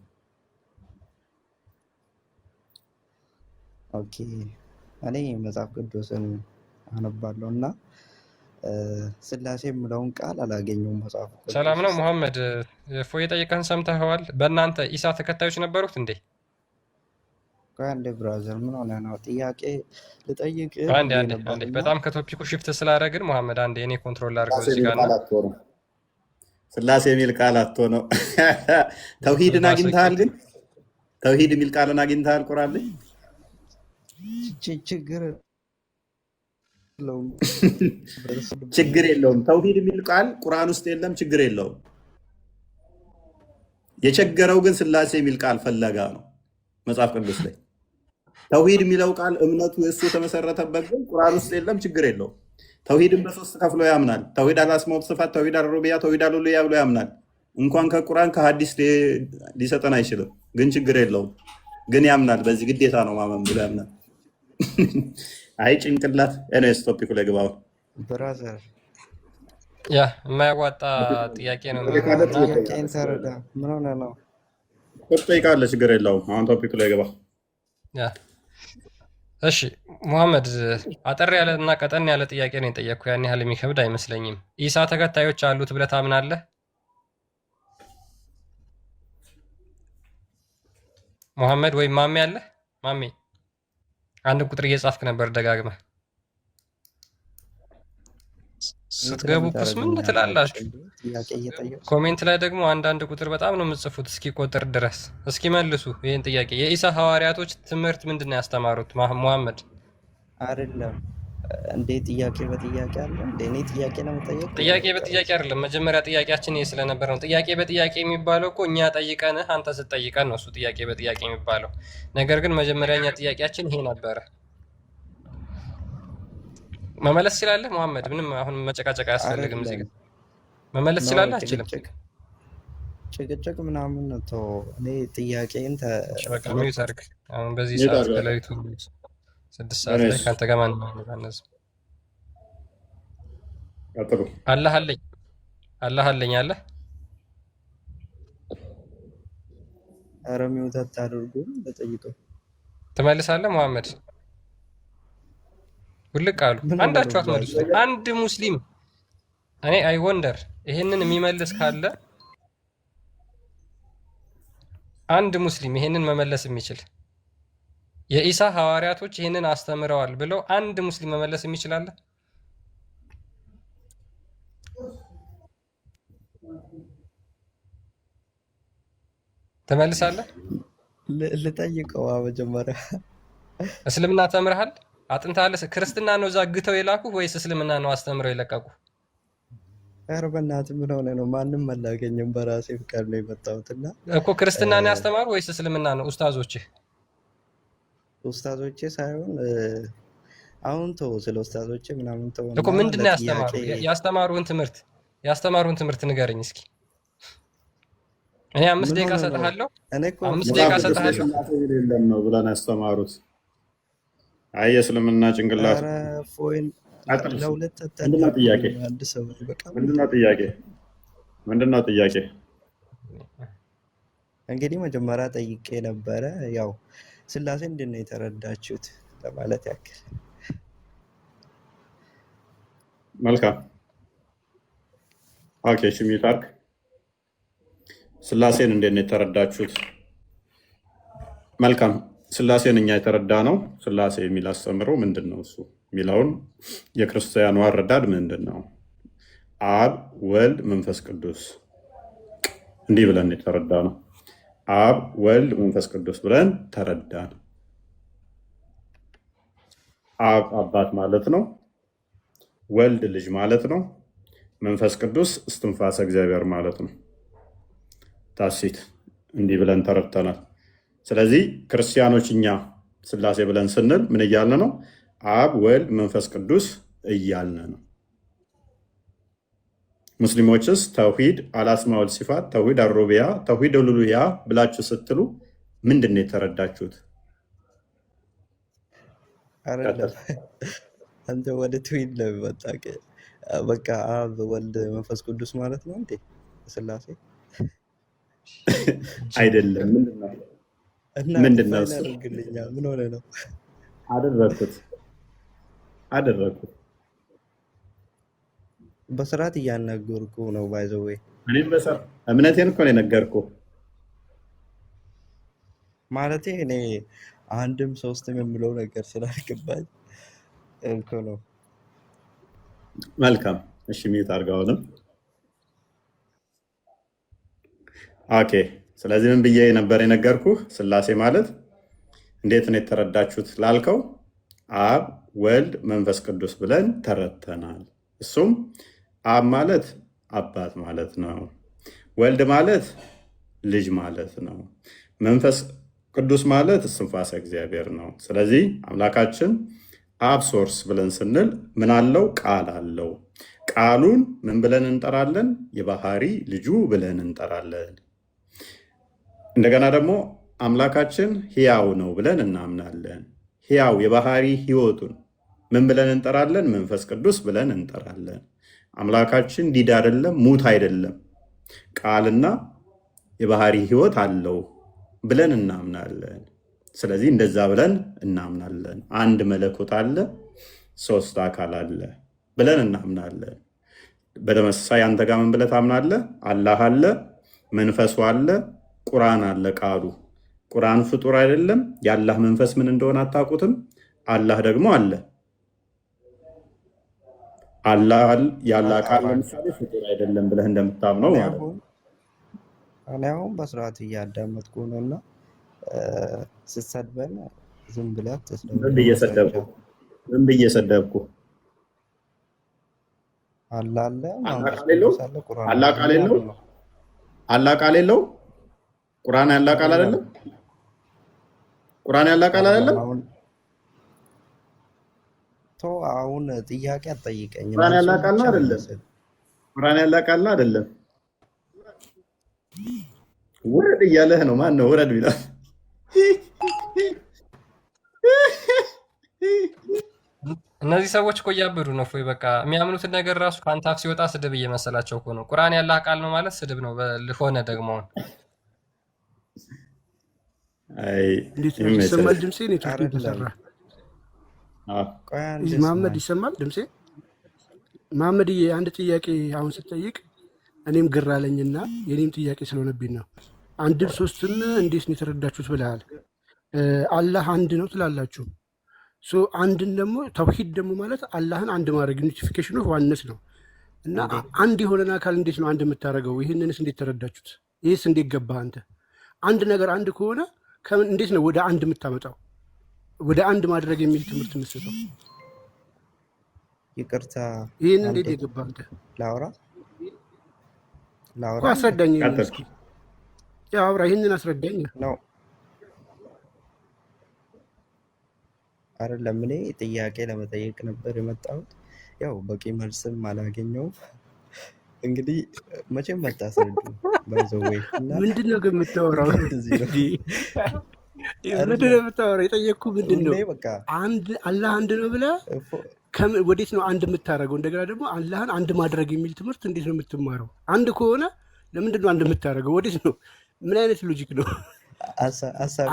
ኦኬ እኔ መጽሐፍ ቅዱስን አነባለሁ እና ስላሴ የምለውን ቃል አላገኘውም መጽሐፍ ቅዱስ። ሰላም ነው መሐመድ። ፎይ የጠየቀህን ሰምተኸዋል? በእናንተ ኢሳ ተከታዮች ነበሩት እንዴ? አንዴ ብራዘር ምን ሆነ ነው ጥያቄ ልጠይቅ። አንዴ በጣም ከቶፒኩ ሽፍት ስላደረግን መሐመድ አንዴ እኔ ኮንትሮል አድርገው እዚህ ጋር ነው። ስላሴ የሚል ቃል አቶ ነው። ተውሂድን አግኝተሃል? ግን ተውሂድ የሚል ቃልን አግኝተሃል? ቁርአን ላይ ችግር የለውም። ችግር የለውም። ተውሂድ የሚል ቃል ቁርአን ውስጥ የለም። ችግር የለውም። የቸገረው ግን ስላሴ የሚል ቃል ፈለጋ ነው መጽሐፍ ቅዱስ ላይ። ተውሂድ የሚለው ቃል እምነቱ እሱ የተመሰረተበት ግን ቁርአን ውስጥ የለም። ችግር የለውም። ተውሂድን በሶስት ከፍሎ ያምናል። ተውሂድ አልአስማኡ ወሲፋት፣ ተውሂድ አልሩቡቢያ፣ ተውሂድ አልኡሉሂያ ብሎ ያምናል። እንኳን ከቁርአን ከሐዲስ ሊሰጠን አይችልም። ግን ችግር የለውም። ግን ያምናል። በዚህ ግዴታ ነው ማመን ብሎ ያምናል። አይ ጭንቅላት ኤንኤስ ቶፒኩ ላይ ግባው ብራዘር ያ የማያዋጣ ጥያቄ ነው። ጥያቄን ተረዳ። ምን ሆነ ነው ጠይቃለህ? ችግር የለውም። አሁን ቶፒኩ ላይ ግባ። ያ እሺ ሙሐመድ፣ አጠር ያለ እና ቀጠን ያለ ጥያቄ ነው የጠየቅኩ። ያን ያህል የሚከብድ አይመስለኝም። ኢሳ ተከታዮች አሉት ብለህ ታምናለህ? ሙሐመድ ወይም ማሜ አለ? ማሜ አንድ ቁጥር እየጻፍክ ነበር ደጋግመህ። ስትገቡ ቁስ ምን ትላላችሁ? ኮሜንት ላይ ደግሞ አንዳንድ ቁጥር በጣም ነው የምጽፉት። እስኪ ቆጥር ድረስ እስኪ መልሱ ይህን ጥያቄ። የኢሳ ሐዋርያቶች ትምህርት ምንድን ነው ያስተማሩት? ሙሐመድ አይደለም እንዴ? ጥያቄ በጥያቄ አለ እንዴ? እኔ ጥያቄ ነው የምጠየቅ? ጥያቄ በጥያቄ አይደለም። መጀመሪያ ጥያቄያችን ይሄ ስለነበር ነው። ጥያቄ በጥያቄ የሚባለው እኮ እኛ ጠይቀንህ አንተ ስትጠይቀን ነው እሱ ጥያቄ በጥያቄ የሚባለው። ነገር ግን መጀመሪያ እኛ ጥያቄያችን ይሄ ነበረ። መመለስ ትችላለህ ሙሐመድ? ምንም አሁን መጨቃጨቅ አያስፈልግም። እዚህ ግን መመለስ ትችላለህ? አችልም ጭቅጭቅ ምናምን ነው። እኔ ጥያቄን በቃ ሚዩት አድርግ። አሁን በዚህ ሰዓት በሌሊቱ 6 ሰዓት ላይ ከአንተ ጋር ማን ነው ያነሳ? አላህ አለኝ አላህ አለኝ አለ። ኧረ ሚዩት አታድርጉ። በጠይቀው ትመልሳለህ ሙሐመድ? ውልቅ አሉ። አንዳችሁ አትመልሱ። አንድ ሙስሊም እኔ አይ ወንደር ይሄንን የሚመልስ ካለ አንድ ሙስሊም ይሄንን መመለስ የሚችል የኢሳ ሐዋርያቶች ይሄንን አስተምረዋል ብለው አንድ ሙስሊም መመለስ የሚችል አለ? ትመልሳለህ? ልጠይቀው መጀመሪያ። እስልምና ተምረሃል? አጥንታለህ? ክርስትና ነው ዛግተው የላኩ ወይስ እስልምና ነው አስተምረው የለቀቁ? ኧረ በእናትህ ምን ሆነ ነው? ማንም አላገኘም። በራሴ ፍቃድ ነው የመጣሁትና እኮ ክርስትና ነው ያስተማሩ ወይስ እስልምና ነው? ኡስታዞቼ ሳይሆን አሁን ተው፣ ስለ ኡስታዞቼ ምናምን ተው እኮ። ምንድን ነው ያስተማሩን ትምህርት ንገረኝ እስኪ። እኔ 5 ደቂቃ ሰጥሃለሁ። 5 ደቂቃ ሰጥሃለሁ። የለም ነው ብለን ያስተማሩት። አይ የእስልምና ጭንቅላት ምንድነው ጥያቄ? እንግዲህ መጀመሪያ ጠይቄ ነበረ። ያው ስላሴ እንዴት ነው የተረዳችሁት ለማለት ያክል። መልካም ኦኬ። ሽሚታርክ ስላሴን እንዴት ነው የተረዳችሁት? መልካም ስላሴን እኛ የተረዳ ነው። ስላሴ የሚል አስተምሮ ምንድን ነው እሱ የሚለውን የክርስቲያኑ አረዳድ ምንድን ነው? አብ ወልድ መንፈስ ቅዱስ እንዲህ ብለን የተረዳ ነው። አብ ወልድ መንፈስ ቅዱስ ብለን ተረዳን። አብ አባት ማለት ነው። ወልድ ልጅ ማለት ነው። መንፈስ ቅዱስ እስትንፋሰ እግዚአብሔር ማለት ነው። ታሲት እንዲህ ብለን ተረድተናል። ስለዚህ ክርስቲያኖች እኛ ስላሴ ብለን ስንል ምን እያልን ነው? አብ ወልድ መንፈስ ቅዱስ እያልን ነው። ሙስሊሞችስ ተውሂድ አልአስማኡ ወሲፋት፣ ተውሂድ አልሩቡቢያ፣ ተውሂድ አልኡሉሂያ ብላችሁ ስትሉ ምንድን ነው የተረዳችሁት? አንተ ወደ ተውሂድ ለመጣ በቃ አብ ወልድ መንፈስ ቅዱስ ማለት ነው እንዴ? ስላሴ አይደለም። ምንድን ነው ምን ሆነ ነው? አደረግኩት በስርዓት እያናገርኩ ነው። ባይዘዌ እኔም እምነቴን እኮ ነው የነገርኩህ። ማለቴ እኔ አንድም ሶስትም የምለው ነገር ስላልገባኝ እኮ ነው። መልካም እሺ፣ ሚዩት አድርገውንም። ኦኬ። ስለዚህ ምን ብዬ ነበር የነገርኩህ? ስላሴ ማለት እንዴት ነው የተረዳችሁት ላልከው አብ ወልድ መንፈስ ቅዱስ ብለን ተረድተናል። እሱም አብ ማለት አባት ማለት ነው። ወልድ ማለት ልጅ ማለት ነው። መንፈስ ቅዱስ ማለት እስትንፋሰ እግዚአብሔር ነው። ስለዚህ አምላካችን አብ ሶርስ ብለን ስንል ምን አለው? ቃል አለው። ቃሉን ምን ብለን እንጠራለን? የባህሪ ልጁ ብለን እንጠራለን። እንደገና ደግሞ አምላካችን ሕያው ነው ብለን እናምናለን። ሕያው የባህሪ ሕይወቱን ምን ብለን እንጠራለን? መንፈስ ቅዱስ ብለን እንጠራለን። አምላካችን ዲድ አይደለም፣ ሙት አይደለም፣ ቃልና የባህሪ ሕይወት አለው ብለን እናምናለን። ስለዚህ እንደዛ ብለን እናምናለን። አንድ መለኮት አለ፣ ሶስት አካል አለ ብለን እናምናለን። በተመሳሳይ አንተ ጋር ምን ብለህ ታምናለህ? አላህ አለ፣ መንፈሱ አለ፣ ቁርአን አለ። ቃሉ ቁርአን ፍጡር አይደለም። የአላህ መንፈስ ምን እንደሆነ አታውቁትም። አላህ ደግሞ አለ። አላህ የአላህ ቃል ለምሳሌ ፍጡር አይደለም ብለህ እንደምታምነው ማለት ነው። እኔ አሁን በስርዓት እያዳመጥኩ ነው እና ስትሰድበን ዝም ብለህ ምን ብዬ ሰደብኩ? አላህ አለ፣ አላህ ቃል የለው? አላህ ቃል የለው? ቁርአን ያላህ ቃል አይደለም? ቁርአን ያላህ ቃል አይደለም? አሁን ጥያቄ አትጠይቀኝ። ቁርአን ያላህ ቃል ነው አይደለም? ቁርአን ያላህ ቃል ነው አይደለም? ውረድ እያለህ ነው። ማን ነው ውረድ ቢላል? እነዚህ ሰዎች እኮ እያበዱ ነው። እፎይ በቃ የሚያምኑትን ነገር ራሱ ከአንተ አፍ ሲወጣ ስድብ እየመሰላቸው እኮ ነው። ቁርአን ያላህ ቃል ነው ማለት ስድብ ነው ሆነ ደግሞ ይሰማል ድምፄ? ኔትወርክ ተሰራ። መሐመድ ይሰማል ድምፄ? መሐመድዬ አንድ ጥያቄ አሁን ስጠይቅ እኔም ግራ አለኝና የኔም ጥያቄ ስለሆነብኝ ነው። አንድም ሶስትም እንዴት ነው የተረዳችሁት ብለሃል። አላህ አንድ ነው ትላላችሁ። አንድን ደግሞ ተውሂድ ደግሞ ማለት አላህን አንድ ማድረግ ዩኒፊኬሽን ኦፍ ዋንነስ ነው እና አንድ የሆነን አካል እንዴት ነው አንድ የምታደርገው? ይህንንስ እንዴት ተረዳችሁት? ይህስ እንዴት ገባህ አንተ? አንድ ነገር አንድ ከሆነ እንዴት ነው ወደ አንድ የምታመጣው? ወደ አንድ ማድረግ የሚል ትምህርት የምትሰጠው? ይቅርታ፣ ይህን እንዴት የገባህ አንተ? ላውራ አስረዳኝ እስኪ። ያው አውራ፣ ይህንን አስረዳኝ ነው አይደለም። እኔ ጥያቄ ለመጠየቅ ነበር የመጣሁት። ያው በቂ መልስም አላገኘውም። እንግዲህ መቼም መታሰዱ ባይዘወይ ምንድን ነው ግን የምታወራው? ምንድን ነው የምታወራው? የጠየቅኩ ምንድን ነው? አንድ አላህ አንድ ነው ብለህ ወዴት ነው አንድ የምታደርገው? እንደገና ደግሞ አላህን አንድ ማድረግ የሚል ትምህርት እንዴት ነው የምትማረው? አንድ ከሆነ ለምንድን ነው አንድ የምታደርገው? ወዴት ነው? ምን አይነት ሎጂክ ነው?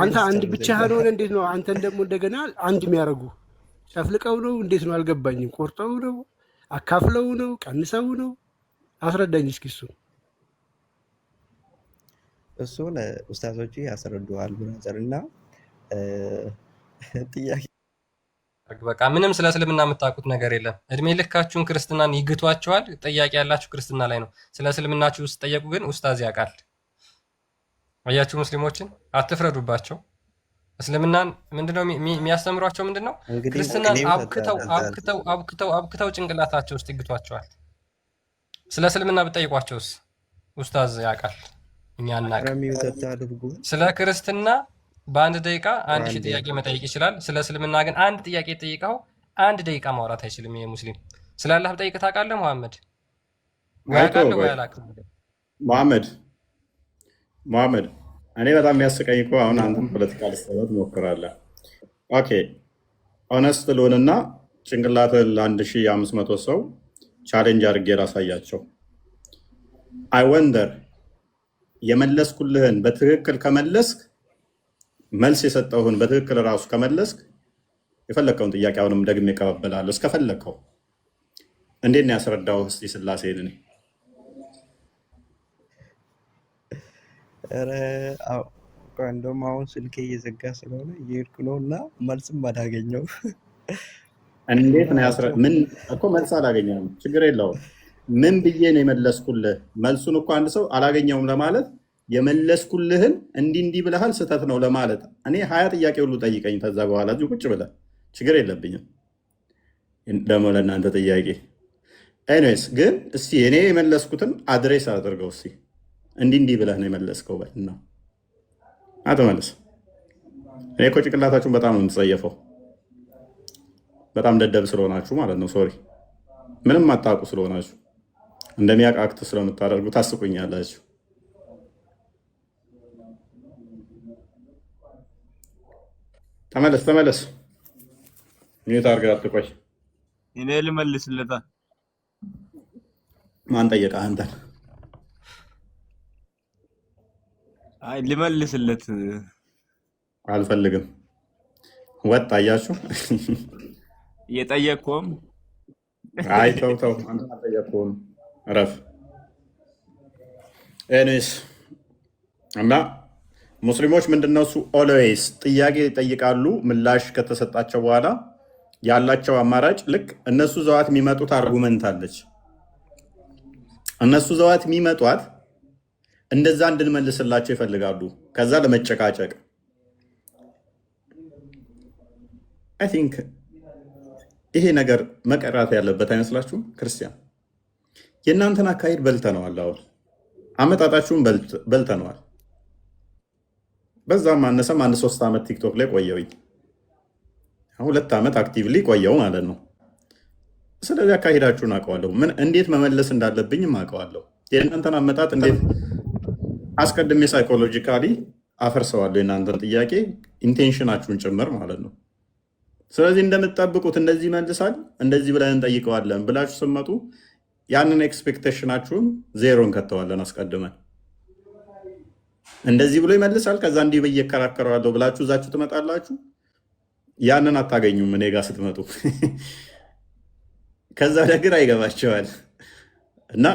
አንተ አንድ ብቻህን ሆነ እንዴት ነው አንተን ደግሞ እንደገና አንድ የሚያደርጉ? ጨፍልቀው ነው? እንዴት ነው? አልገባኝም። ቆርጠው ነው? አካፍለው ነው? ቀንሰው ነው? አስረዳኝ እስኪ። እሱን ኡስታዞቹ ያስረዱሃል ብራዘር። እና ጥያቄ በቃ ምንም ስለ እስልምና የምታውቁት ነገር የለም። እድሜ ልካችሁን ክርስትናን ይግቷቸዋል። ጥያቄ ያላችሁ ክርስትና ላይ ነው። ስለ እስልምናችሁ ውስጥ ጠየቁ፣ ግን ኡስታዝ ያውቃል። አያችሁ፣ ሙስሊሞችን አትፍረዱባቸው። እስልምናን ምንድነው የሚያስተምሯቸው? ምንድነው ክርስትናን አብክተው ጭንቅላታቸው ውስጥ ይግቷቸዋል። ስለ እስልምና ብጠይቋቸውስ ኡስታዝ ያውቃል፣ እኛ አናውቅም። ስለ ክርስትና በአንድ ደቂቃ 1000 ጥያቄ መጠየቅ ይችላል። ስለ እስልምና ግን አንድ ጥያቄ ጠይቀው 1 ደቂቃ ማውራት አይችልም። ይሄ ሙስሊም ስለ አላህ ጠይቀህ ታውቃለህ? መሐመድ ወይ አውቃለህ ወይ አላውቅም? መሐመድ እኔ በጣም የሚያስቀኝ እኮ አሁን አንተም ፖለቲካ ልትሰበት ሞክራለህ። ኦኬ ኦነስት ልሆንና ጭንቅላትህን ለ1500 ሰው ቻሌንጅ አድርጌ ላሳያቸው። አይ ወንደር የመለስኩልህን በትክክል ከመለስክ፣ መልስ የሰጠሁህን በትክክል ራሱ ከመለስክ የፈለግከውን ጥያቄ አሁንም ደግሜ እቀበላለሁ። እስከፈለግከው እንዴት ነው ያስረዳው? እስኪ ስላሴን እኔ እንደውም አሁን ስልኬ እየዘጋ ስለሆነ እየሄድኩ ነው እና መልስም አላገኘው። እንዴት ነው ምን እኮ መልስ አላገኘም። ችግር የለውም። ምን ብዬ ነው የመለስኩልህ? መልሱን እኮ አንድ ሰው አላገኘውም ለማለት የመለስኩልህን እንዲህ ብለሃል ስህተት ነው ለማለት እኔ 20 ጥያቄ ሁሉ ጠይቀኝ። ከዛ በኋላ እዚሁ ቁጭ ብለህ ችግር የለብኝም። ደግሞ ለእናንተ ጥያቄ ኤኒዌይስ፣ ግን እስቲ እኔ የመለስኩትን አድሬስ አድርገው እስቲ እንዲህ ብለህ ነው የመለስከው በልና አትመልስ። እኔ እኮ ጭንቅላታችሁን በጣም ነው የምትጸየፈው። በጣም ደደብ ስለሆናችሁ ማለት ነው። ሶሪ ምንም አታውቁ ስለሆናችሁ እንደሚያውቅ አክት ስለምታደርጉ ታስቁኛላችሁ። ተመለስ። ኒውት አድርገህ አትቆይ። እኔ ልመልስለታ። ማን ጠየቀህ አንተን? አይ ልመልስለት አልፈልግም። ወጥ አያችሁ። እየጠየቅኩም አይ ተው አንተ አልጠየቅኩም። እረፍ። ኤኒዌይስ እና ሙስሊሞች ምንድነው እሱ ኦልዌይስ ጥያቄ ይጠይቃሉ። ምላሽ ከተሰጣቸው በኋላ ያላቸው አማራጭ ልክ እነሱ ዘዋት የሚመጡት አርጉመንት አለች። እነሱ ዘዋት የሚመጧት እንደዛ እንድንመልስላቸው ይፈልጋሉ። ከዛ ለመጨቃጨቅ አይ ቲንክ ይሄ ነገር መቀራት ያለበት አይመስላችሁም? ክርስቲያን የእናንተን አካሄድ በልተነዋል። አሁን አመጣጣችሁን በልተነዋል። በዛም ማነሰም 3 ዓመት ቲክቶክ ላይ ቆየውኝ። 2 ዓመት አክቲቭሊ ቆየው ማለት ነው። ስለዚህ አካሄዳችሁን አውቀዋለሁ። እንዴት መመለስ እንዳለብኝም አውቀዋለሁ። የእናንተን አመጣጥ እንዴት አስቀድሜ ሳይኮሎጂካሊ አፈርሰዋለሁ። የእናንተን ጥያቄ ኢንቴንሽናችሁን ጭምር ማለት ነው። ስለዚህ እንደምትጠብቁት እንደዚህ ይመልሳል እንደዚህ ብለን እንጠይቀዋለን ብላችሁ ስትመጡ ያንን ኤክስፔክቴሽናችሁን ዜሮን ከተዋለን አስቀድመን። እንደዚህ ብሎ ይመልሳል ከዛ እንዲህ ብዬ እከራከረዋለሁ ብላችሁ እዛችሁ ትመጣላችሁ። ያንን አታገኙም እኔ ጋር ስትመጡ። ከዛ ደግራ ይገባቸዋል። እና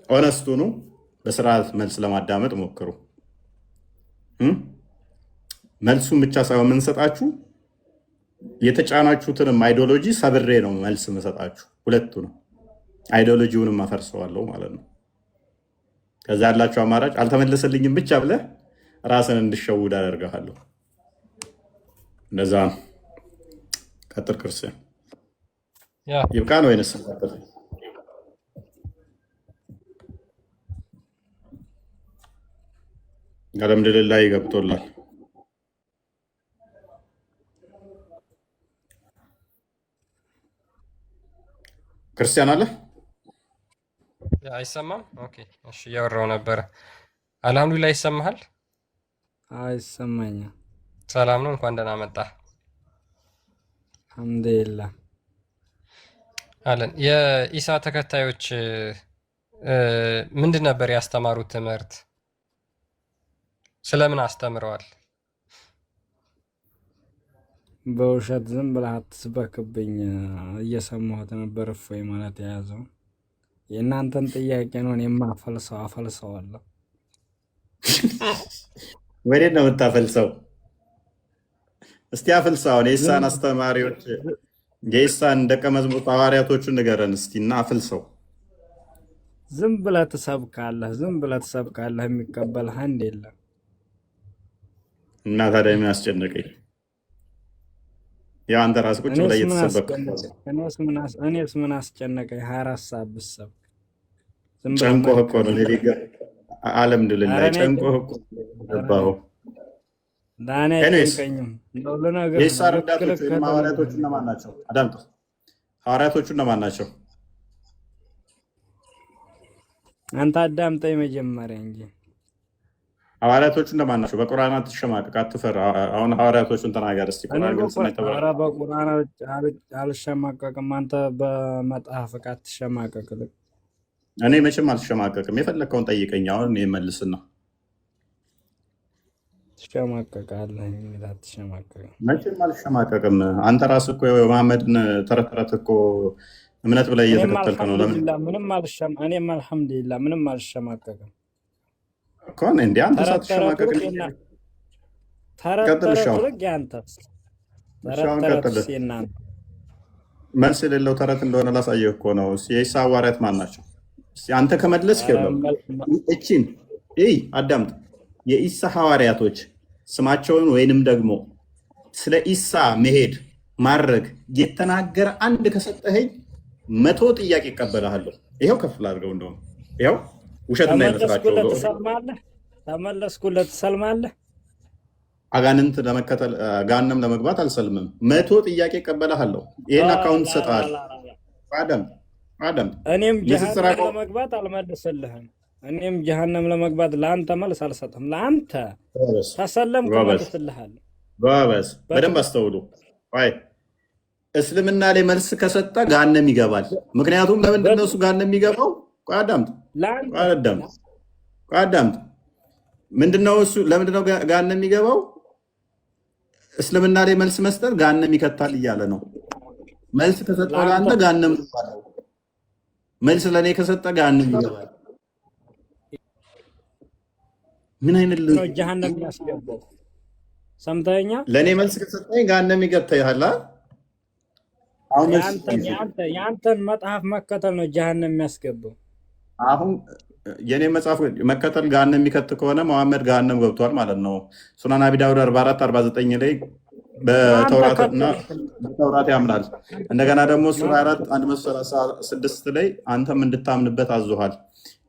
ኦነስቱ ነው። በስርዓት መልስ ለማዳመጥ ሞክሩ። መልሱን ብቻ ሳይሆን የምንሰጣችሁ የተጫናችሁትንም አይዲዮሎጂ ሰብሬ ነው መልስ የምሰጣችሁ። ሁለቱ ነው። አይዲዮሎጂውንም አፈርሰዋለሁ ማለት ነው። ከዛ ያላችሁ አማራጭ አልተመለሰልኝም ብቻ ብለህ ራስን እንድሸውድ አደርግሃለሁ። እንደዛ ነው። ቀጥል ክርስቲያን። ይብቃ ነው ወይንስ ቀጥል? አልሐምዱሊላህ ገብቶላል። ክርስቲያን አለ አይሰማም? ኦኬ እሺ፣ እያወራሁ ነበረ። አልሐምዱሊላህ ይሰማሃል? አይሰማኝም። ሰላም ነው። እንኳን ደህና መጣ። አልሐምዱሊላህ አለን። የኢሳ ተከታዮች ምንድን ነበር ያስተማሩት ትምህርት? ስለምን አስተምረዋል? በውሸት ዝም ብለህ አትስበክብኝ። እየሰማሁት ነበር። እፎይ ማለት የያዘው የእናንተን ጥያቄ ነው። እኔማ አፈልሰዋለሁ። ወዴት ነው የምታፈልሰው? እስቲ አፍልሰውን። የኢሳን አስተማሪዎች የኢሳን ደቀ መዝሙር ሐዋርያቶቹን ንገረን እስቲ እና አፍልሰው። ዝም ብለህ ትሰብካለህ። የሚቀበልህ አንድ የለም። እና ታዲያ ምን አስጨነቀኝ? ያው አንተ ራስህ ቁጭ ብለህ እየተሰበክ እኔስ ምን አስጨነቀኝ? 24 ሰዓት ብትሰብክ ጨንቆህ እኮ ነው። አልሐምዱሊላህ ጨንቆህ እኮ ገባሁ። ዳኔ አይጨንቀኝም። የኢሳ ረዳቶች ወይም ሐዋርያቶቹ እነማን ናቸው? አዳምጥ። ሐዋርያቶቹ እነማን ናቸው? አንተ አዳምጠኝ መጀመሪያ እንጂ። ሐዋርያቶቹ እነማን ናቸው? በቁርአን አትሸማቀቅ፣ አትፈር። አሁን ሐዋርያቶቹን ተናገር እስቲ። በቁርአን አልሸማቀቅም። አንተ በመጽሐፍህ አትሸማቀቅ። እኔ መቼም አልሸማቀቅም። የፈለግከውን ጠይቀኝ። አሁን እኔ መልስና ትሸማቀቃለህ። አትሸማቀቅም። መቼም አልሸማቀቅም። አንተ ራስህ እኮ የመሐመድን ተረት ተረት እኮ እምነት ብለህ እየተከተልክ ነው። ለምን? እኔም አልሐምዱሊላህ ምንም አልሸማቀቅም እኮ እንደ አንተ ሳትሸማቀቅ መልስ የሌለው ተረት እንደሆነ ላሳየህ እኮ ነው። የኢሳ ሐዋርያት ማን ናቸው? አንተ ከመለስክ የለም። እቺን አዳምጥ። የኢሳ ሐዋርያቶች ስማቸውን ወይንም ደግሞ ስለ ኢሳ መሄድ ማድረግ የተናገረ አንድ ከሰጠኸኝ 100 ጥያቄ እቀበልሃለሁ። ይኸው ከፍ ላድርገው እንደውም ይኸው ውሸት እንዳይመስላቸው ተመለስኩለት ትሰልማለህ። አጋንንት ለመከተል ጋንም ለመግባት አልሰልምም። 100 ጥያቄ እቀበልሃለሁ። ይሄን አካውንት ሰጣለሁ። አደም እኔም ጀሃነም ለመግባት አልመልስልህም። እኔም ጀሃነም ለመግባት ለአንተ መልስ አልሰጥም። ለአንተ ተሰለም መልስልሃለሁ። ጎበዝ፣ በደንብ አስተውሉ። አይ እስልምና ላይ መልስ ከሰጠ ጋንም ይገባል። ምክንያቱም ለምንድን ነው እሱ ጋንም የሚገባው? አዳምጥ። ምንድነው እሱ ለምንድን ነው ጋንም የሚገባው? እስልምና ላይ መልስ መስጠት ጋንም ይከታል እያለ ነው። መልስ ከሰጠው ለአንተ ጋንም ይባላል። መልስ ለእኔ ከሰጠ ጋንም ይገባል። ምን አይነት ጀሃነም ያስገባው? ሰምተኛ ለእኔ መልስ ከሰጠኝ ጋንም ይገታል። የአንተን መጽሐፍ መከተል ነው ጀሃነም የሚያስገባው። አሁን የኔ መጽሐፍ መከተል ጋንም የሚከት ከሆነ መሐመድ ጋንም ገብቷል ማለት ነው። ሱናን አቢ ዳውድ 44-49 ላይ በተውራት ያምናል። እንደገና ደግሞ ሱራ 4-136 ላይ አንተም እንድታምንበት አዞሃል።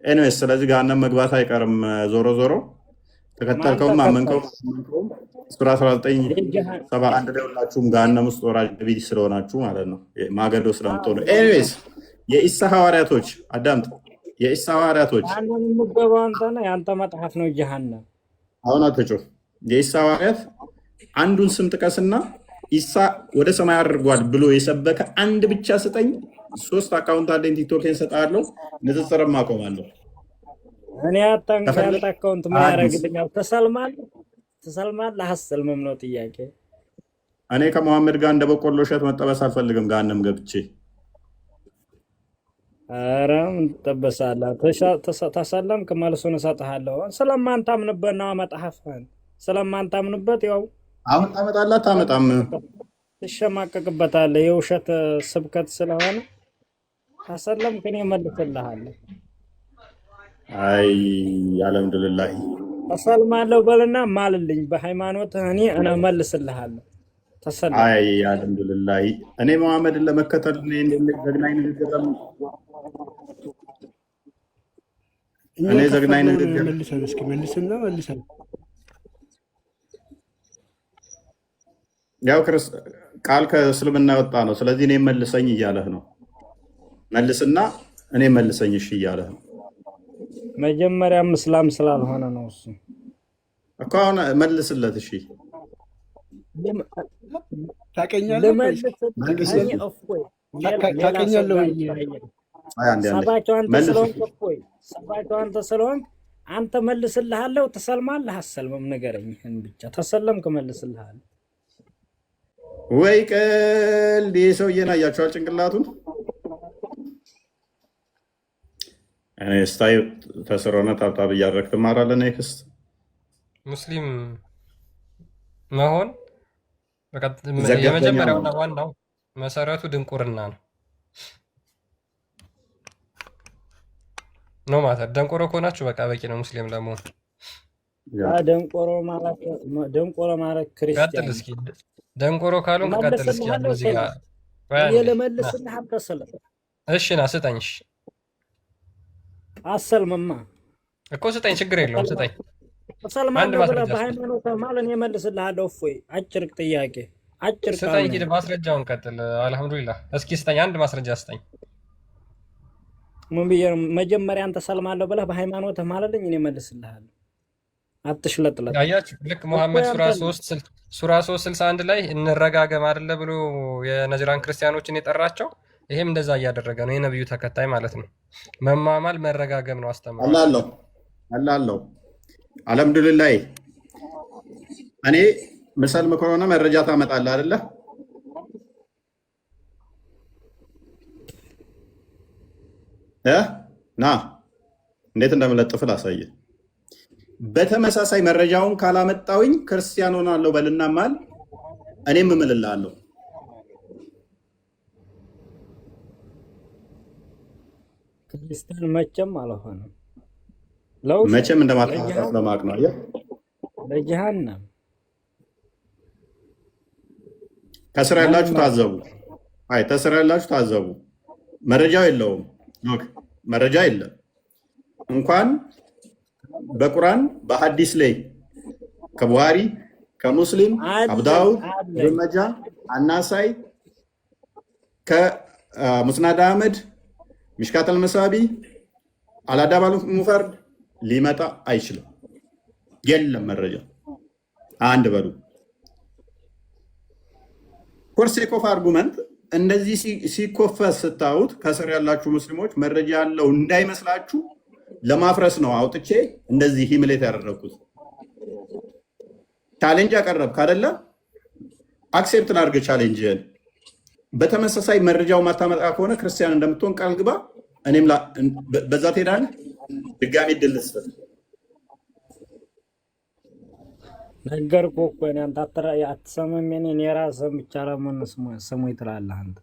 ኤኒዌይስ ስለዚህ ጋንም መግባት አይቀርም። ዞሮ ዞሮ ተከተልከውም አመንከው ሱራ 1971 ላይ ሁላችሁም ጋንም ውስጥ ወራጅ ቢዲ ስለሆናችሁ ማለት ነው፣ ማገዶ ስለምትሆኑ። ኤኒዌይስ የኢሳ ሐዋርያቶች አዳምጥ። የኢሳ ሐዋርያቶች የምትገባው አንተ ነህ። የአንተ መጽሐፍ ነው ጀሃነም። አሁን አትጮህ። የኢሳ ሐዋርያት አንዱን ስም ጥቀስና ኢሳ ወደ ሰማይ አድርጓል ብሎ የሰበከ አንድ ብቻ ስጠኝ። 3 አካውንት አለኝ፣ ቲክቶክን ሰጣለሁ፣ ንጽጽርም አቆማለሁ። እኔ ያንተ አካውንት ምን ያደርግልኛል? ተሰልማለህ አሰልምም ነው ጥያቄ። እኔ ከመሐመድ ጋር እንደ በቆሎ እሸት መጠበስ አልፈልግም። ጋንም ገብቼ ኧረ ምን ትጠበሳለህ? ተሰለምክ መልሱን እሰጥሃለሁ። ስለማንታምንበት ነው መጽሐፍህን ስለማንታምንበት ያው አሁን ታመጣለህ ታመጣም ትሸማቀቅበታለህ። የውሸት ስብከት ስለሆነ ተሰለምክ እኔ እመልስልሃለሁ። አይ አልሐምዱሊላህ ተሰልማለሁ በልና ማልልኝ በሃይማኖት እኔ እመልስልሃለሁ። ተሰለም። አይ አልሐምዱሊላህ እኔ መሐመድን ለመከተል ዘግናኝ ንግግር እኔ ዘግናኝ ንግግር መልሰን ያው ቃል ከእስልምና ወጣ ነው። ስለዚህ እኔ መልሰኝ እያለህ ነው። መልስና እኔ መልሰኝ እሺ እያለህ ነው። መጀመሪያም እስላም ስላልሆነ ነው እሱ እኮ። አሁን መልስለት እሺ። ታውቀኛለህ ሰባቸው አንተ ስለሆንክ አንተ መልስልሃለሁ። ተሰልማለህ አሰልምም ንገረኝ። ይህን ብቻ ተሰለምክ መልስልሃለሁ። ወይ ቀልድ! ይህ ሰውዬን አያችኋል ጭንቅላቱን? ስታይ ተስሮነ ታብታብ እያደረግ ትማራለህ። ኔክስት ሙስሊም መሆን የመጀመሪያውና ዋናው መሰረቱ ድንቁርና ነው ማለት ደንቆሮ ከሆናችሁ በቃ በቂ ነው ሙስሊም ለመሆን። ደንቆሮ ማለት ክርስቲያን። እስኪ ደንቆሮ ካሉን ቀጥል እስኪ ያለው እዚህ ጋር የለመልስልህ አትሰለም። እሺ ና ስጠኝ። እሺ አሰልምማ እኮ ስጠኝ፣ ችግር የለውም ስጠኝ። ተሰልማለሁ ብለህ በሃይማኖት ማለት እኔ እመልስልሃለሁ። እፎይ አጭር ጥያቄ አጭር ስጠኝ። እንግዲህ ማስረጃውን ቀጥል። አልሐምዱሊላህ እስኪ ስጠኝ፣ አንድ ማስረጃ ስጠኝ። ምን ብዬ መጀመሪያ አንተ ሰልማለሁ ብለህ በሃይማኖት ማለልኝ እኔ እመልስልሃለሁ። አትሽለጥለጥ። አያችሁ ልክ ሙሐመድ ሱራ 3:61 ላይ እንረጋገም አይደለ ብሎ የነጅራን ክርስቲያኖችን የጠራቸው። ይሄም እንደዛ እያደረገ ነው። የነብዩ ተከታይ ማለት ነው። መማማል መረጋገም ነው አስተምሮ አላለው። አልሐምዱሊላህ እኔ ምሰልም ከሆነ መረጃ ታመጣለህ አይደለ? ና እንዴት እንደምለጥፍ ላሳየህ። በተመሳሳይ መረጃውን ካላመጣውኝ ክርስቲያን ሆናለሁ በልና ማል እኔም እምልልሃለሁ። ክርስቲያን መቼም አልሆነም። መቼም እንደማትሆን ለማቅ ነው። ለጀሃነም ከስር ያላችሁ ታዘቡ። አይ ከስር ያላችሁ ታዘቡ። መረጃው የለውም። ኦኬ መረጃ የለም። እንኳን በቁርአን በሐዲስ ላይ ከቡሃሪ ከሙስሊም አብዳውድ በመጃ አናሳይ ከሙስናድ አህመድ ሚሽካት አልመሳቢ አልአዳብ አልሙፈርድ ሊመጣ አይችልም። የለም መረጃ አንድ በሉ። ፎር ሴክ ኦፍ አርጉመንት እንደዚህ ሲኮፈስ ስታዩት ከስር ያላችሁ ሙስሊሞች መረጃ ያለው እንዳይመስላችሁ ለማፍረስ ነው አውጥቼ እንደዚህ ሂምሌት ያደረኩት። ቻሌንጅ ያቀረብክ አይደለ? አክሴፕት ላድርግ ቻሌንጅን። በተመሳሳይ መረጃው ማታመጣ ከሆነ ክርስቲያን እንደምትሆን ቃል ግባ። እኔም በዛ ትሄዳለህ። ድጋሚ ድል ልስጥ። ነገርኩህ እኮ እኔ አንተ አትሰማም። እኔ ራስህን ብቻ ለምን ስሙኝ ትላለህ አንተ?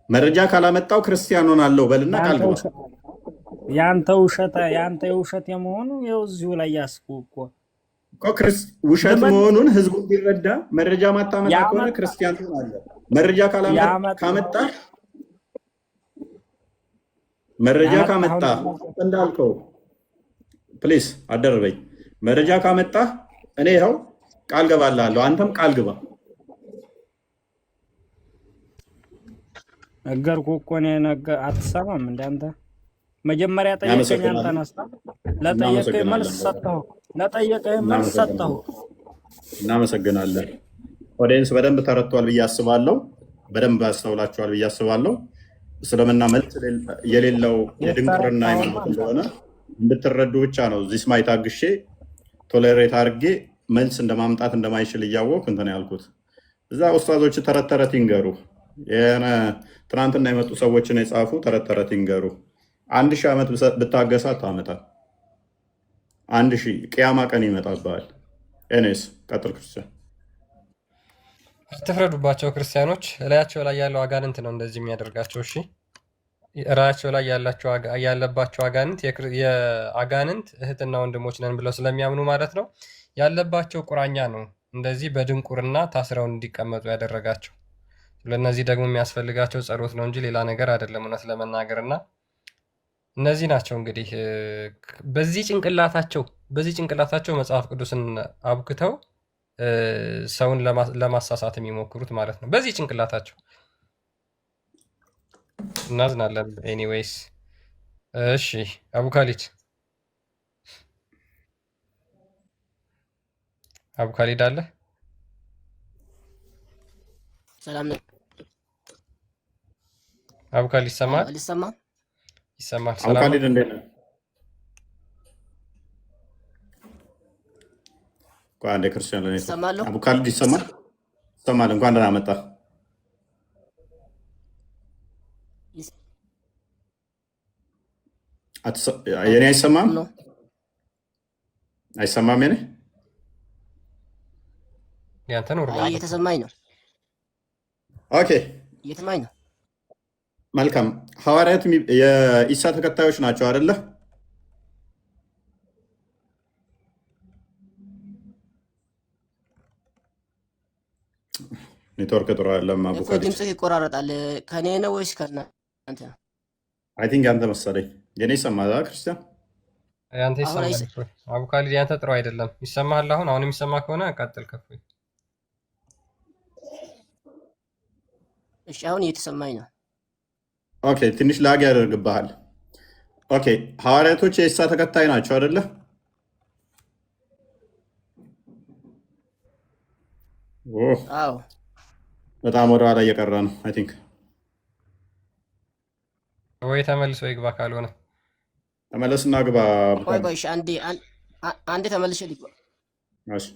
መረጃ ካላመጣው ክርስቲያን ሆናለሁ በልና ቃል ግባ። ያንተ የውሸት የመሆኑ ይኸው እዚሁ ላይ ያስኩህ እኮ ውሸት መሆኑን ህዝቡ እንዲረዳ መረጃ ማታመጣ ከሆነ ክርስቲያን ትሆናለህ። መረጃ ካመጣ እንዳልከው ፕሊስ አደረበኝ። መረጃ ካመጣ እኔ ይኸው ቃል ገባላለሁ። አንተም ቃል ግባ። ነገርኩህ እኮ እኔ አትሰማም እንደ አንተ። መጀመሪያ ጠየቀኝ፣ አንተ ነስታ ለጠየቀኝ መልስ ሰጠሁ። እናመሰግናለን። ኦዲየንስ በደንብ ተረድቷል ብዬ አስባለሁ። በደንብ አስተውላችኋል ብዬ አስባለሁ። እስልምና መልስ የሌለው የድንቁርና ሃይማኖት እንደሆነ እንድትረዱ ብቻ ነው እዚህ ስማይ ታግሼ ቶሌሬት አድርጌ መልስ እንደማምጣት እንደማይችል እያወቅሁ እንትን ያልኩት። እዛ ኡስታዞች ተረት ተረት ይንገሩ። ትናንትና የመጡ ሰዎችን የጻፉ ተረት ተረት ይንገሩ። 1000 ዓመት ብታገሳት ታመጣል። 1000 ቅያማ ቀን ይመጣብሃል። ኤኔስ ቀጥል። ክርስቲያን አትፍረዱባቸው። ክርስቲያኖች እላያቸው ላይ ያለው አጋንንት ነው እንደዚህ የሚያደርጋቸው። እሺ እራያቸው ላይ ያለባቸው አጋንንት የአጋንንት እህትና ወንድሞች ነን ብለው ስለሚያምኑ ማለት ነው ያለባቸው ቁራኛ ነው እንደዚህ በድንቁርና ታስረው እንዲቀመጡ ያደረጋቸው። ለእነዚህ ደግሞ የሚያስፈልጋቸው ጸሎት ነው እንጂ ሌላ ነገር አይደለም። እውነት ለመናገርና እነዚህ ናቸው እንግዲህ በዚህ ጭንቅላታቸው መጽሐፍ ቅዱስን አብክተው ሰውን ለማሳሳት የሚሞክሩት ማለት ነው። በዚህ ጭንቅላታቸው እናዝናለን። ኤኒዌይስ እሺ፣ አቡካሊድ አለ። ሰላም ነው አቡካሊድ ይሰማል? ይሰማል። ሰላም አቡካሊድ እንዴት ነው? አንዴ ክርስቲያን ለኔ አቡካሊድ ይሰማል? እንኳን ደህና መጣ። የኔ አይሰማም? አይሰማም? የኔ ያንተ ኖርማል እየተሰማኝ ነው። ኦኬ እየተሰማኝ ነው። መልካም። ሐዋርያት የኢሳ ተከታዮች ናቸው አይደለ? ኔትወርክ ጥሩ አይደለም። አቡካሊድ ድምፅህ ይቆራረጣል። ከኔ ነው ወይስ ከእናንተ ነው? አይ ቲንክ አንተ መሰለኝ። የኔ ይሰማል ክርስቲያን? ያንተ ይሰማል። አቡካሊድ ያንተ ጥሩ አይደለም። ይሰማሃል? አሁን የሚሰማ ከሆነ ቀጥል። ከፍ እሺ፣ አሁን እየተሰማኝ ነው። ኦኬ፣ ትንሽ ላግ ያደርግብሃል። ኦኬ፣ ሐዋርያቶች የኢሳ ተከታይ ናቸው አይደለ? አዎ፣ በጣም ወደ ኋላ እየቀረ ነው። አይ ቲንክ ወይ ተመልሶ ይግባ፣ ካልሆነ ተመለስና ግባ። ቆይ አንዴ ተመልሼ ልግባ። እሺ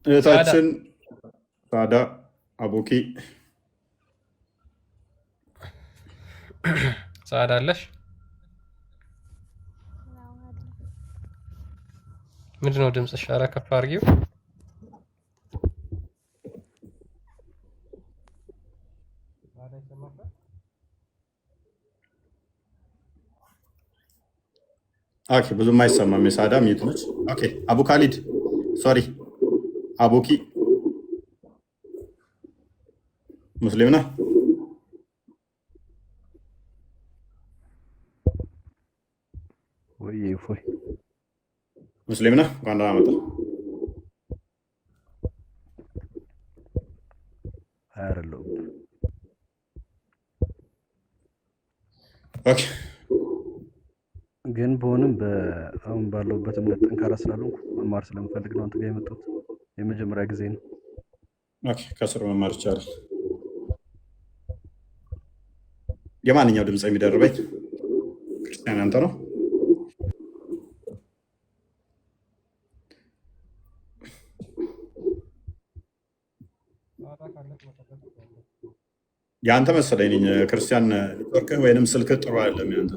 እህታችን ሳዳ አቡኪ ሳዳ አለሽ? ምንድነው ድምፅሽ? ኧረ ከፍ አድርጊው። ኦኬ ብዙም አይሰማም። የሳዳ ሚዩት ነች። ኦኬ አቡ ካሊድ ሶሪ አቡኪ ሙስሊም ነህ? ወይ እፎይ ሙስሊም ነህ? እንኳን ደህና መጣህ። አይደለሁም። ኦኬ ግን በሆንም አሁን ባለሁበት እምነት ጠንካራ ስላልሆንኩ መማር ስለምፈልግ ነው አንተ ጋር የመጣሁት። የመጀመሪያ ጊዜ ነው። ኦኬ ከስር መማር ይቻላል። የማንኛው ድምፅ የሚደርበኝ? ክርስቲያን አንተ ነው? የአንተ መሰለኝ ክርስቲያን ኔትወርክህ ወይንም ስልክህ ጥሩ አይደለም። ያንተ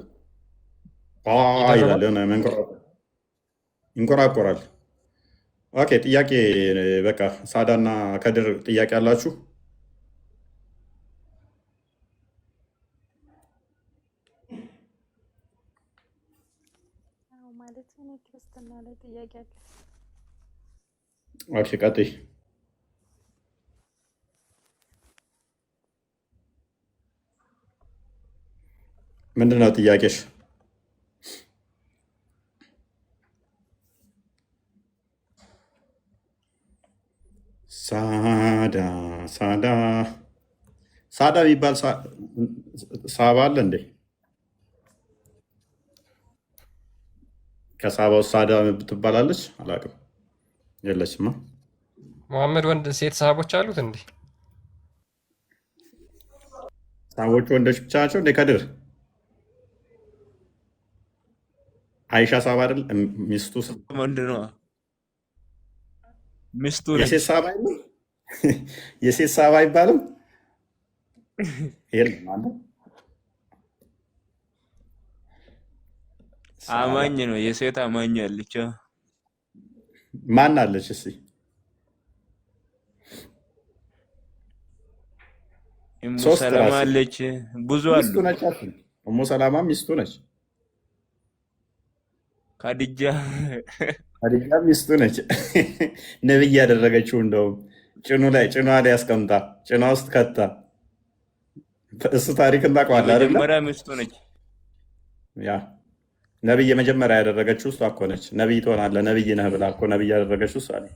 ይላል ይንኮራኮራል። ኦኬ ጥያቄ በቃ ሳዳና ከድር ጥያቄ አላችሁ? ማለት እኔ ክርስትና ላይ ጥያቄ አለ። ኦኬ ቀጥይ። ምንድን ነው ጥያቄሽ? ሳዳ ሳዳ ሳዳ የሚባል ሳባ አለ እንዴ? ከሳባ ውስጥ ሳዳ ትባላለች? አላውቅም። የለችማ። መሐመድ ወንድ ሴት ሰሃቦች አሉት እንዴ? ሰሃቦች ወንዶች ብቻ ናቸው እንዴ? ከድር አይሻ ሳባ አይደል? ሚስቱ ምንድን ነው? ሚስቱ የሴት ሳባ አይደል? የሴት ሳባ አይባልም? የለም አለ። አማኝ ነው። የሴት አማኝ አለች። ማን አለች? እስኪ እሙ ሰላማ አለች። ብዙ አሉ። ሚስቱ ነች። እሙ ሰላማ ሚስቱ ነች። ካዲጃ ሚስቱ ነች። ነብይ ያደረገችው እንደውም ጭኗ ላይ አስቀምጣ ጭኗ ውስጥ ከታ። እሱ ታሪክ እናውቀዋለን አይደል? መጀመሪያ ሚስቱ ነች። ያ ነብይ የመጀመሪያ ያደረገችው እሷ እኮ ነች። ነብይ ትሆናለህ ነብይ ነህ ብላ እኮ ነብይ ያደረገችው እሷ ነች።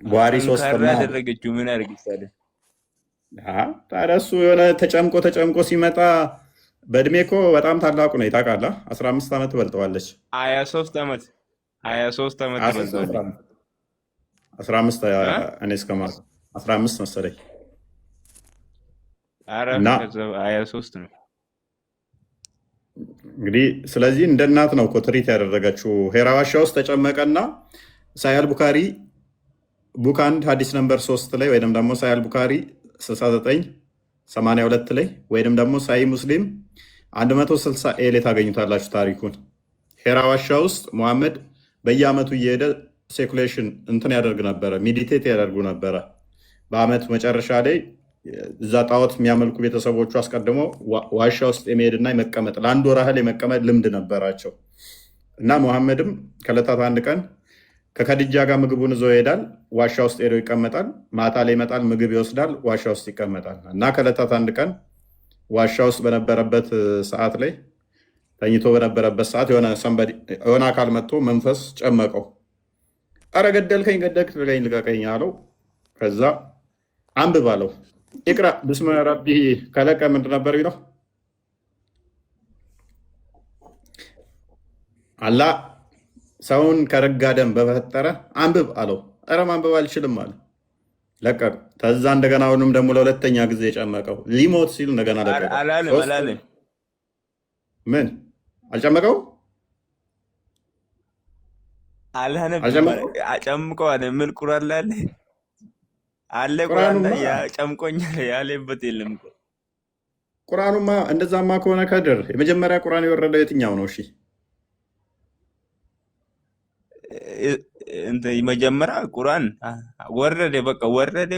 ጓሪ ሶስት ያደረገችው ምን አድርግሳለ? ታዲያ እሱ የሆነ ተጨምቆ ሲመጣ በእድሜ እኮ በጣም ታላቁ ነው። ታውቃለህ? 15 ዓመት ትበልጠዋለች። 23 ዓመት 15 እኔ እስከማ 15 መሰለኝ። ኧረ 23 ነው እንግዲህ። ስለዚህ እንደ እናት ነው እኮ ትሪት ያደረገችው። ሄራ ዋሻ ውስጥ ተጨመቀና ሳያል ቡካሪ ቡክ 1 ሀዲስ ነምበር 3 ላይ ወይም ደግሞ ሳያል ቡካሪ 6982 ላይ ወይም ደግሞ ሳይ ሙስሊም 160 ኤ ላይ ታገኙታላችሁ ታሪኩን። ሄራ ዋሻ ውስጥ ሙሐመድ በየአመቱ እየሄደ ሴኩሌሽን እንትን ያደርግ ነበረ፣ ሚዲቴት ያደርጉ ነበረ። በአመት መጨረሻ ላይ እዛ ጣዖት የሚያመልኩ ቤተሰቦቹ አስቀድሞ ዋሻ ውስጥ የመሄድና የመቀመጥ ለአንድ ወር ያህል የመቀመጥ ልምድ ነበራቸው እና ሙሐመድም ከዕለታት አንድ ቀን ከከድጃ ጋር ምግቡን ይዞ ይሄዳል። ዋሻ ውስጥ ሄዶ ይቀመጣል። ማታ ላይ ይመጣል፣ ምግብ ይወስዳል፣ ዋሻ ውስጥ ይቀመጣል እና ከዕለታት አንድ ቀን ዋሻ ውስጥ በነበረበት ሰዓት ላይ ተኝቶ በነበረበት ሰዓት የሆነ አካል መጥቶ መንፈስ ጨመቀው። አረ ገደልከኝ፣ ገደልከኝ፣ ልቀቀኝ አለው። ከዛ አንብብ አለው። ኢቅራ ብስመ ረቢ ከለቀ ምንድን ነበር ቢለው አላህ ሰውን ከረጋ ደም በፈጠረ አንብብ አለው። ኧረ ማንበብ አልችልም አለ። ለቀቅ። ከዛ እንደገና አሁንም ደግሞ ለሁለተኛ ጊዜ ጨመቀው። ሊሞት ሲል እንደገና ለቀቀው። አላለም ምን አልጨመቀው? ጨምቀው አለ። ምን ቁራን ላለ አለ ቁራን ያ ጨምቆኛል ያለበት የለም እኮ። ቁርአኑማ እንደዛማ ከሆነ ከድር የመጀመሪያ ቁርአን የወረደው የትኛው ነው? እሺ መጀመሪያ ቁርአን ወረደ። በቃ ወረደ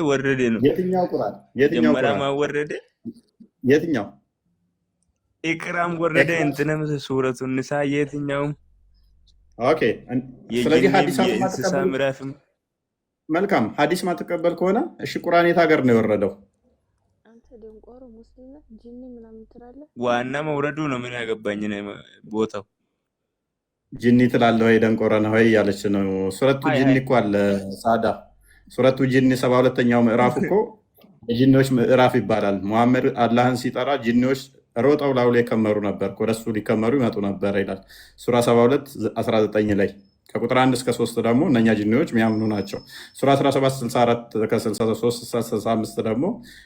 ነው። የትኛው ቁርአን? የትኛው ወረደ? የትኛው ኢቅራም ወረደ እንትንም ሱረቱን ንሳ የትኛውም ኦኬ። ስለዚህ ሐዲሳት የእንስሳ ማትቀበል ምዕራፍም መልካም። ሐዲስ ማትቀበል ከሆነ እሺ ቁርአን የት ሀገር ነው የወረደው? አንተ ደንቆሮ ሙስሊም ነህ ጂኒ ምናምን ትላለህ። ዋና መውረዱ ነው። ምን ያገባኝ ነው ቦታው። ጂኒ ትላለህ ወይ ደንቆረ ነው ወይ ያለች ነው። ሱረቱ ጂኒ እኮ አለ ሳዳ። ሱረቱ ጂኒ 72ኛው ምዕራፍ እኮ የጂኒዎች ምዕራፍ ይባላል። ሙሐመድ አላህን ሲጠራ ጂኒዎች ሮጠው ላዩ ላይ ከመሩ ነበር፣ ወደሱ ሊከመሩ ይመጡ ነበር ይላል ሱራ 72 19 ላይ ከቁጥር 1 እስከ 3 ደግሞ እነኛ ጂኒዎች የሚያምኑ ናቸው። ሱራ 17 64 ከ63 65 ደግሞ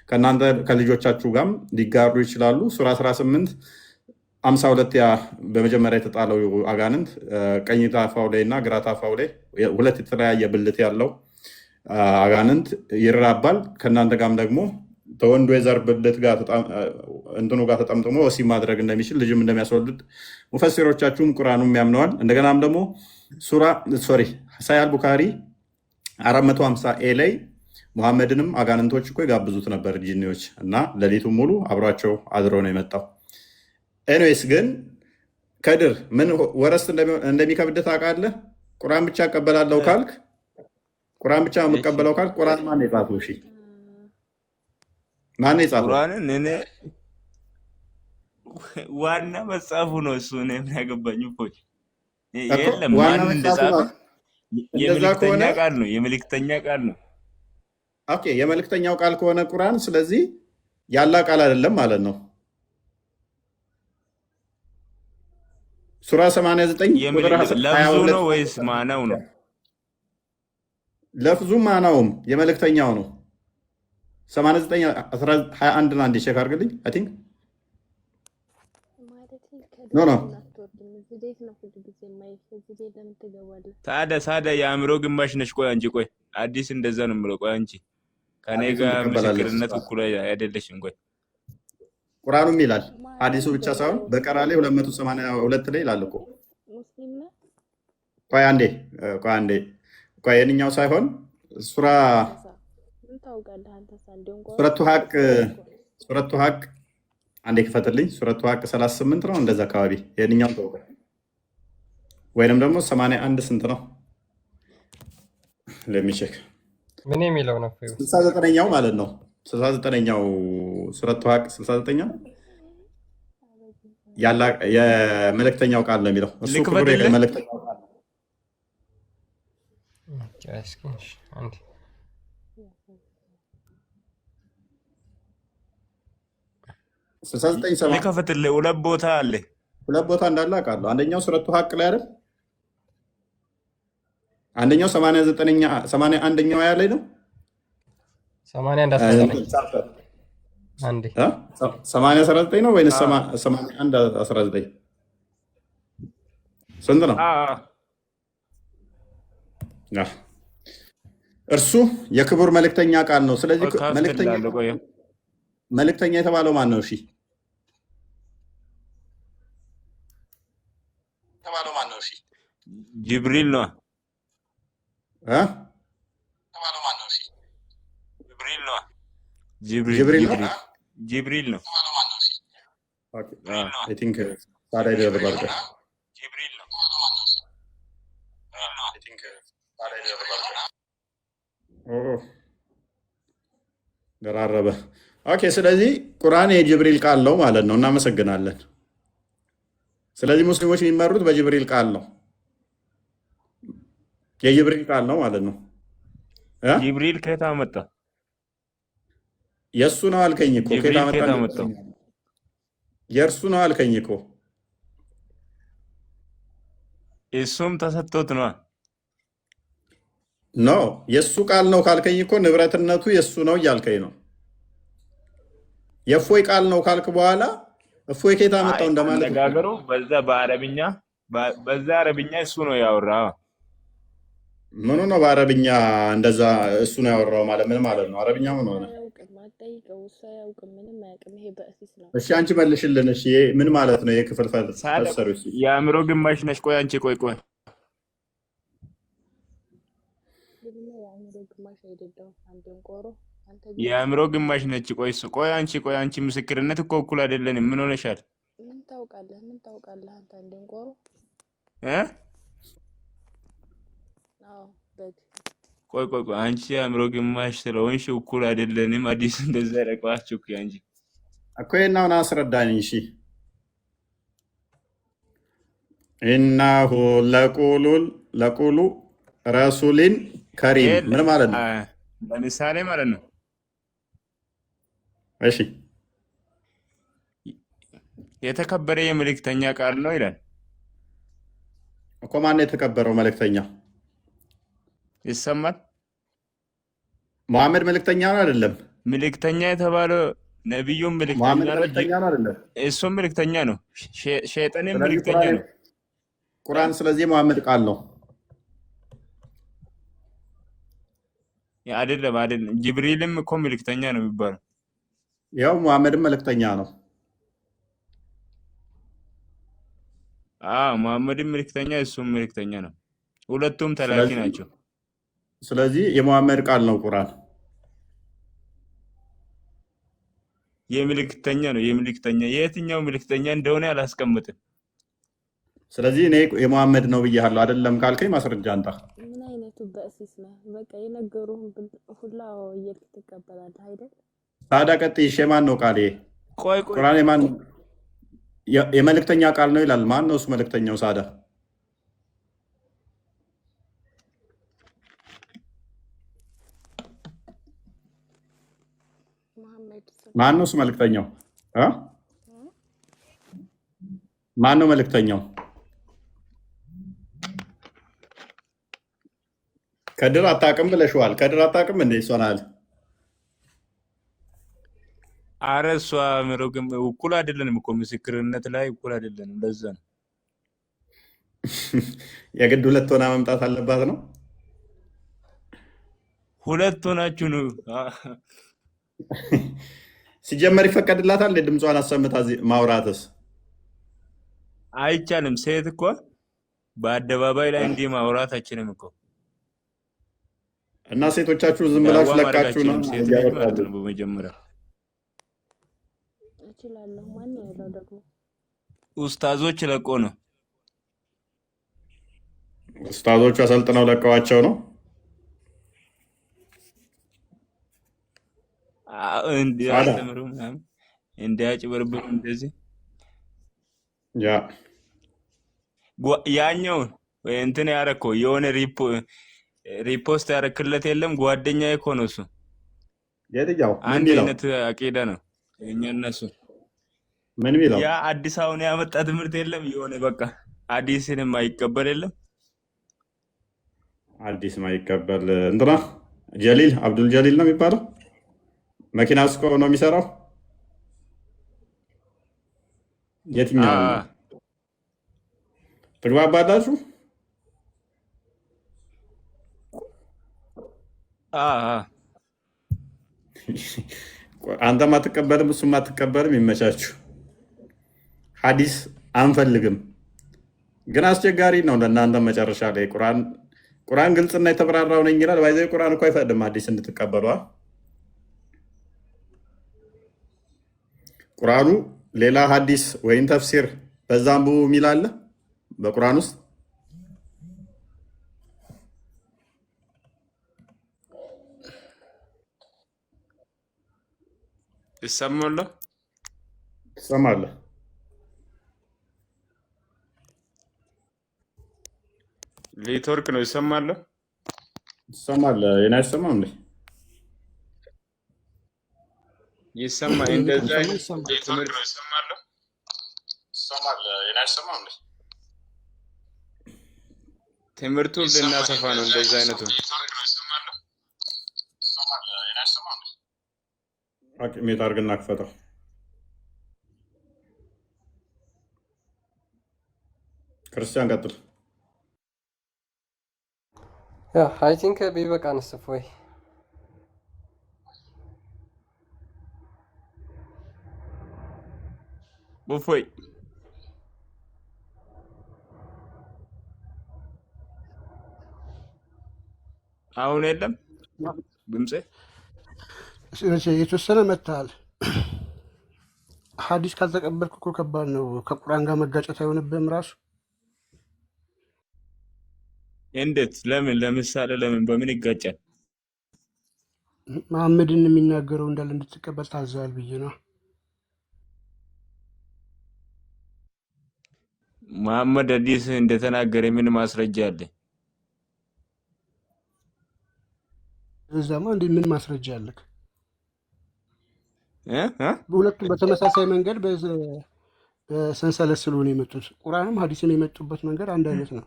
ከእናንተ ከልጆቻችሁ ጋርም ሊጋሩ ይችላሉ። ሱራ 18 52 ያ በመጀመሪያ የተጣለው አጋንንት ቀኝ ታፋው ላይ እና ግራ ታፋው ላይ ሁለት የተለያየ ብልት ያለው አጋንንት ይራባል። ከእናንተ ጋርም ደግሞ ተወንዶ የዘር ብልት ጋር እንትኑ ጋር ተጠምጥሞ ወሲብ ማድረግ እንደሚችል ልጅም እንደሚያስወልድ ሙፈሲሮቻችሁም ቁርአኑም ያምነዋል። እንደገናም ደግሞ ሳሂህ ቡኻሪ 450 ኤ ላይ ሙሐመድንም አጋንንቶች እኮ ይጋብዙት ነበር ጂኒዎች እና ሌሊቱን ሙሉ አብሯቸው አድሮ ነው የመጣው። ኤኒዌይስ ግን ከድር ምን ወረስ እንደሚከብድ ታውቃለህ? ቁርአን ብቻ እቀበላለሁ ካልክ ቁርአን ብቻ የምቀበለው ካልክ ቁርአን ማን የጻፈው? እሺ ማን የጻፈው? ቁርአንን እኔ ዋና መጽሐፉ ነው እሱ። እኔ ምን ያገባኝ እኮ የለም ማን እንደጻፈ የመልእክተኛ ቃል ነው። የመልእክተኛ ቃል ነው። ኦኬ የመልእክተኛው ቃል ከሆነ ቁርአን ስለዚህ ያላ ቃል አይደለም ማለት ነው። ሱራ 89 ቁጥር 22 ነው ወይስ ማናው ነው? ለፍዙ ማናውም የመልእክተኛው ነው። 89 21 አንድ ቼክ አድርግልኝ። አይ ቲንክ ኖ ታዲያ የአእምሮ ግማሽ ነሽ። ቆይ አንቺ ቆይ አዲስ እንደዛ ነው የምለው። ቆይ አንቺ ከኔ ጋር ምስክርነት እኩል አይደለሽም። ቆይ ቁርአኑም ይላል ሐዲሱ ብቻ ሳይሆን በቀራ ላይ 282 ላይ ይላል እኮ። ቆይ አንዴ የእኛው ሳይሆን ሱረቱ ሀቅ አንዴ ክፈትልኝ። ሱረቱ ሀቅ 38 ነው እንደዛ አካባቢ የእኛው ተወቀ ወይንም ደግሞ 81 ስንት ነው? ለሚቼክ ምን የሚለው ነው? 69ኛው ማለት ነው። 69ኛው ሱረቱ ሀቅ 69ኛው ያላ የመልእክተኛው ቃል ነው የሚለው እሱ ክብር የመልእክተኛው ቃል ነው። አንዴ ልከፍትልህ። ሁለት ቦታ አለ። ሁለት ቦታ እንዳለ አውቃለሁ። አንደኛው ሱረቱ ሀቅ ላይ አይደል? አንደኛው 81ኛው ያ ላይ ነው። 80 ነው ወይስ 81 19 ስንት ነው? እርሱ የክቡር መልእክተኛ ቃል ነው። ስለዚህ መልእክተኛ የተባለው ማን ነው? እሺ ጅብሪል ነው። ጅብሪል ነው። አይ ቲንክ ታዲያ ይደረባል። ደራረበ። ኦኬ ስለዚህ ቁርአን የጅብሪል ቃል ነው ማለት ነው። እናመሰግናለን። ስለዚህ ሙስሊሞች የሚመሩት በጅብሪል ቃል ነው። የጅብሪል ቃል ነው ማለት ነው። ጅብሪል ከየት አመጣ? የእሱ ነው አልከኝ እኮ። ከየት አመጣ? የእርሱ ነው አልከኝ እኮ። እሱም ተሰጥቶት ነው። ኖ የእሱ ቃል ነው ካልከኝ እኮ ንብረትነቱ የእሱ ነው እያልከኝ ነው። የእፎይ ቃል ነው ካልክ በኋላ እፎይ ከየት አመጣው እንደማለት አነጋገሩ በዛ አረብኛ እሱ ነው ያወራው። ምኑ ነው በአረብኛ እንደዛ እሱ ነው ያወራው ማለት ምን ማለት ነው? አረብኛ ምን ሆነ? እሺ አንቺ መልሽልን። እሺ ምን ማለት ነው? የክፍል ፈሰሩ የአእምሮ ግማሽ ነሽ። ቆይ አንቺ ቆይ የአእምሮ ግማሽ ነች። ቆይ አንቺ ምስክርነት እኮ እኩል አይደለንም። ምን ሆነሻል? ታውቃለህ አንተ እንደንቆሮ እ አዎ በግ ቆይ አንቺ አእምሮ ግማሽ ስለሆንሽ እኩል አይደለንም። አዲስ እንደዛ ያረቀዋችሁ እንጂ እኮ የናውን አስረዳኝ። እሺ ኢናሁ ለቁሉ ረሱሊን ከሪም ምን ማለት ነው? ለምሳሌ ማለት ነው። እሺ የተከበረ የመልእክተኛ ቃል ነው ይላል እኮ። ማን የተከበረው መልእክተኛ? ይሰማል? መሐመድ መልእክተኛ ነው አይደለም? መልእክተኛ የተባለው ነብዩም መልእክተኛ መሐመድ ነው። መልእክተኛ ነው አይደለም? እሱም መልእክተኛ ነው። ሸይጣንም መልእክተኛ ነው። ቁርአን ስለዚህ መሐመድ ቃል ነው አይደለም? ጅብሪልም እኮ መልእክተኛ ነው የሚባለው። ያው መሐመድም መልእክተኛ ነው። መሐመድም መልእክተኛ እሱም መልእክተኛ ነው። ሁለቱም ተላኪ ናቸው። ስለዚህ የመሐመድ ቃል ነው ቁርአን። የመልእክተኛ ነው። የየትኛው መልእክተኛ እንደሆነ አላስቀምጥም። ስለዚህ እኔ የመሐመድ ነው ብያለሁ አይደለም ካልከኝ ማስረጃ አንጣ። ምን አይነቱ በእሲስ ነው? በቃ የነገሩህን ሁላ እየልክ ትቀበላለህ አይደል? ታዲያ ቀጥይ። የማን ነው ቃል? ቁርአን የማን የመልእክተኛ ቃል ነው ይላል። ማን ነው እሱ መልእክተኛው? ሳዳ ማን ነው እሱ መልእክተኛው? ማን ነው መልእክተኛው? ከድር አታውቅም ብለሽዋል። ከድር አታውቅም እንደ ይሶናል። አረ እሷ ምሮግም እኩል አይደለንም እኮ ምስክርነት ላይ እኩል አይደለንም። ለዛ ነው የግድ ሁለት ሆና መምጣት አለባት ነው። ሁለት ሆናችሁ ነው ሲጀመር ይፈቀድላታል ድምጿን አሰምታ ማውራትስ? አይቻልም። ሴት እኮ በአደባባይ ላይ እንዲህ ማውራት አይችልም እኮ። እና ሴቶቻችሁ ዝም ብላችሁ ለቃችሁ ነው ማለት ነው። በመጀመሪያ እችላለሁ። ማን ያለው ደግሞ ኡስታዞች ለቆ ነው። ኡስታዞቹ አሰልጥነው ለቀዋቸው ነው። እንዲያስተምሩ ምናምን እንዲያጭበረብሩ እንደዚህ ያኛው እንትን ያረከው የሆነ ሪፖስት ያረክለት የለም ጓደኛዬ እኮ ነው እሱ። የትኛው አንድ አይነት አቂዳ ነው የኛ እነሱ። ምን ሚለው ያ አዲስ አሁን ያመጣ ትምህርት የለም የሆነ በቃ አዲስንም አይቀበል የለም። አዲስ ማይቀበል እንትና ጀሊል አብዱል ጀሊል ነው የሚባለው። መኪና እስኮ ነው የሚሰራው። የትኛው ትግባባላችሁ? አንተም አትቀበልም እሱም አትቀበልም። ይመቻችሁ። ሐዲስ አንፈልግም ግን አስቸጋሪ ነው ለእናንተ። መጨረሻ ላይ ቁርአን ግልጽና የተብራራው ነኝ ይላል። ባይዘይ ቁርአን እኮ አይፈቅድም ሐዲስ እንድትቀበሏል። ቁርአኑ ሌላ ሐዲስ ወይም ተፍሲር በዛም የሚል አለ በቁርአን ውስጥ። ትሰማለህ? ኔትወርክ ነው። ትሰማለህ? የኔ አይሰማም እንዴ? ይሰማ እንደዛ ትምህርቱን ልናሰፋ ነው። እንደዛ አይነቱ ሜት አድርግና ክፈተው። ክርስቲያን ቀጥል። አይ ቲንክ ቢበቃንስ እፎይ። እፎይ አሁን የለም ድምጼ የተወሰነ መጥተሃል። ሐዲስ ካልተቀበልክ እኮ ከባድ ነው። ከቁርአን ጋር መጋጨት አይሆንብህም ራሱ? እንዴት? ለምን? ለምሳሌ ለምን? በምን ይጋጫል? መሐመድን የሚናገረው እንዳለ እንድትቀበል ታዘዋል ብዬ ነው። መሐመድ ሐዲስ እንደተናገረ ምን ማስረጃ አለ? እዛማ እንዴ ምን ማስረጃ አለክ? እ በሁለቱም በተመሳሳይ መንገድ በሰንሰለት ስለሆነ የመጡት ቁርአንም ሐዲስም የመጡበት መንገድ አንድ አይነት ነው።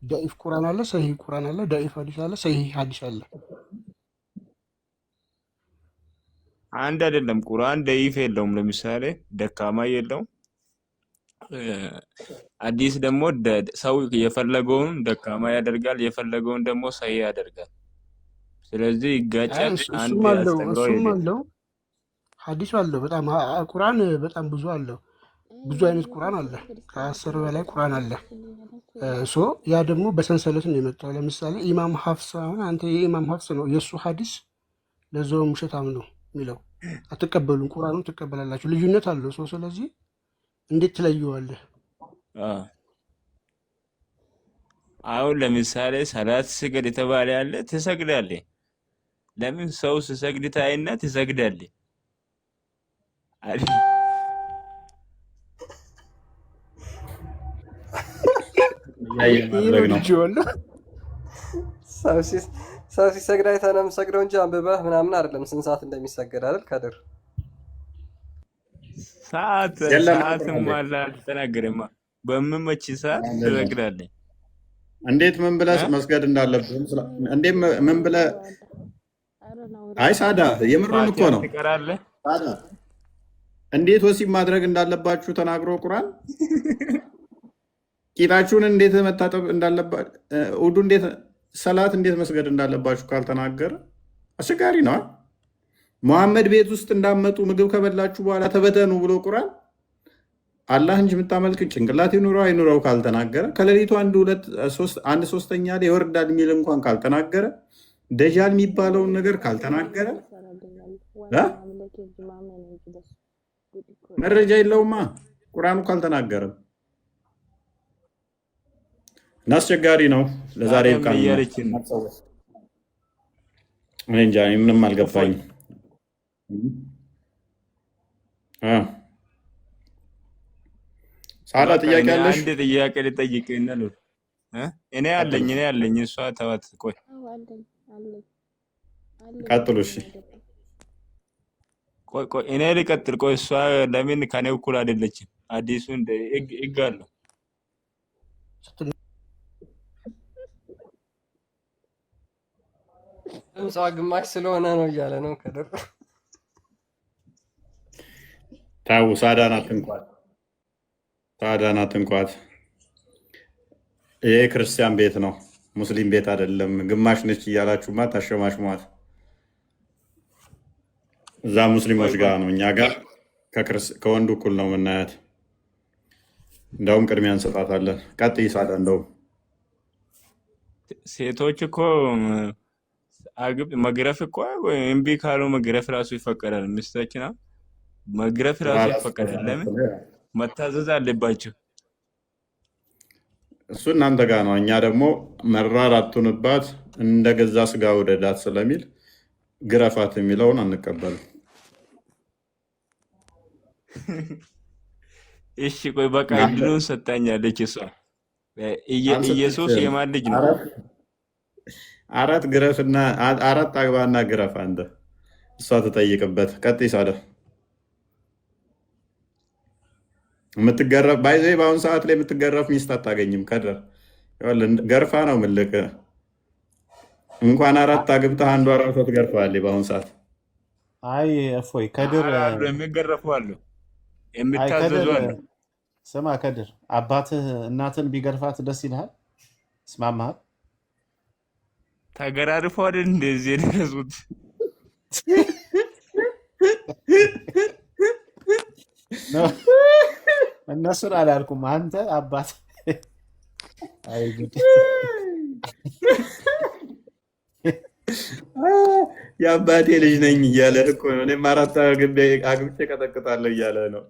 ዳኢፍ ቁርአን አለ፣ ሰሂህ ቁርአን አለ፣ ዳኢፍ ሐዲስ አለ፣ ሰሂህ ሐዲስ አለ። አንድ አይደለም። ቁርአን ደይፍ የለውም፣ ለምሳሌ ደካማ የለውም። ሐዲስ ደግሞ ሰው የፈለገውን ደካማ ያደርጋል፣ የፈለገውን ደግሞ ሰሂህ ያደርጋል። ስለዚህ ይጋጫል። አንድ ያስተምረው እሱም አለው ሐዲስ አለው። በጣም ቁርአን በጣም ብዙ አለው። ብዙ አይነት ቁርአን አለ። ከ10 በላይ ቁርአን አለ። ያ ደግሞ በሰንሰለት ነው የመጣው። ለምሳሌ ኢማም ሐፍስ፣ አሁን አንተ የኢማም ሐፍስ ነው የእሱ ሐዲስ ለዛውም ውሸታም ነው የሚለው አትቀበሉም፣ ቁርአኑን ትቀበላላችሁ። ልዩነት አለው ሰው። ስለዚህ እንዴት ትለየዋለህ? አሁን ለምሳሌ ሰላት ስገድ የተባለ ያለ ትሰግዳለህ። ለምን? ሰው ሲሰግድ ታይና ትሰግዳለህ። ሰው ሲሰግድ አይተህ ነው የምሰግደው እንጂ አንብበህ ምናምን አይደለም። ስንት ሰዓት እንደሚሰገድ አይደል ከድር? ሰዓትም አለ አልተናገረማ። በምመች ሰዓት ትሰግዳለህ። እንዴት ምን ብለህ መስገድ እንዳለብህ እንዴት ምን ብለህ አይ ሳዳ የምሩን እኮ ነው። ሳዳ እንዴት ወሲብ ማድረግ እንዳለባችሁ ተናግሮ ቁርአን ቂጣችሁን እንዴት መታጠብ እንዳለባችሁ ውዱ እንዴት ሰላት እንዴት መስገድ እንዳለባችሁ ካልተናገረ አስቸጋሪ ነው። መሐመድ ቤት ውስጥ እንዳመጡ ምግብ ከበላችሁ በኋላ ተበተኑ ብሎ ቁርአን አላህ እንጂ የምታመልክ ጭንቅላት ይኑረው አይኑረው ካልተናገረ ከሌሊቱ አንድ ሶስተኛ ላይ ይወርዳል የሚል እንኳን ካልተናገረ ደጃል የሚባለውን ነገር ካልተናገረ መረጃ የለውማ ቁርአኑ ካልተናገረ እና አስቸጋሪ ነው። ለዛሬ ይብቃኝ። እኔ እንጃ ምንም አልገባኝም። ሳላ ጥያቄ አለሽ? አንድ ጥያቄ ልጠይቅህ ነው። እኔ አለኝ እሷ ተዋት። ቆይ ቀጥሉ። እሺ ቆይ እኔ ልቀጥል። ቆይ እሷ ለምን ከኔ እኩል አይደለችም? አዲሱ እንደ ህግ አለው። ድምጿ ግማሽ ስለሆነ ነው እያለ ነው ከድር። ታው ሳዳን አትንኳት። ይሄ ክርስቲያን ቤት ነው፣ ሙስሊም ቤት አይደለም። ግማሽ ነች እያላችሁማ ታሸማሽሟት። እዛ ሙስሊሞች ጋር ነው፣ እኛ ጋር ከወንዱ እኩል ነው የምናያት። እንደውም ቅድሚያ እንሰጣታለን። ቀጥይ ሳዳ። እንደውም ሴቶች እኮ መግረፍ እኮ እምቢ ካሉ መግረፍ ራሱ ይፈቀዳል። ሚስቶችና መግረፍ ራሱ ይፈቀዳል። ለምን? መታዘዝ አለባቸው። እሱ እናንተ ጋር ነው። እኛ ደግሞ መራር አትሁንባት እንደ ገዛ ስጋ ውደዳት ስለሚል ግረፋት የሚለውን አንቀበልም። እሺ ቆይ በቃ እድሉን ሰጣኛለች እሷ። ኢየሱስ የማን ልጅ ነው? አራት ግረፍና አራት አግባና ግረፍ አንተ። እሷ ትጠይቅበት። ቀጥይ ሳዳ። የምትገረፍ ባይዘ በአሁኑ ሰዓት ላይ የምትገረፍ ሚስት አታገኝም። ከድር ገርፋ ነው ምልክ። እንኳን አራት አግብተህ አንዷ ራሷ ትገርፋለች በአሁኑ ሰዓት። አይ እፎይ ከድር የሚገረፉ አሉ፣ የሚታዘዙ አሉ። ስማ ከድር አባትህ እናትን ቢገርፋት ደስ ይልሃል? እስማማሃል? ተገራርፎ አይደል እንደዚህ የደረሱት? እነሱን አላልኩም። አንተ አባት የአባቴ ልጅ ነኝ እያለ እኮ ነው። እኔም 4 አግብቼ ቀጠቅጣለሁ እያለ ነው።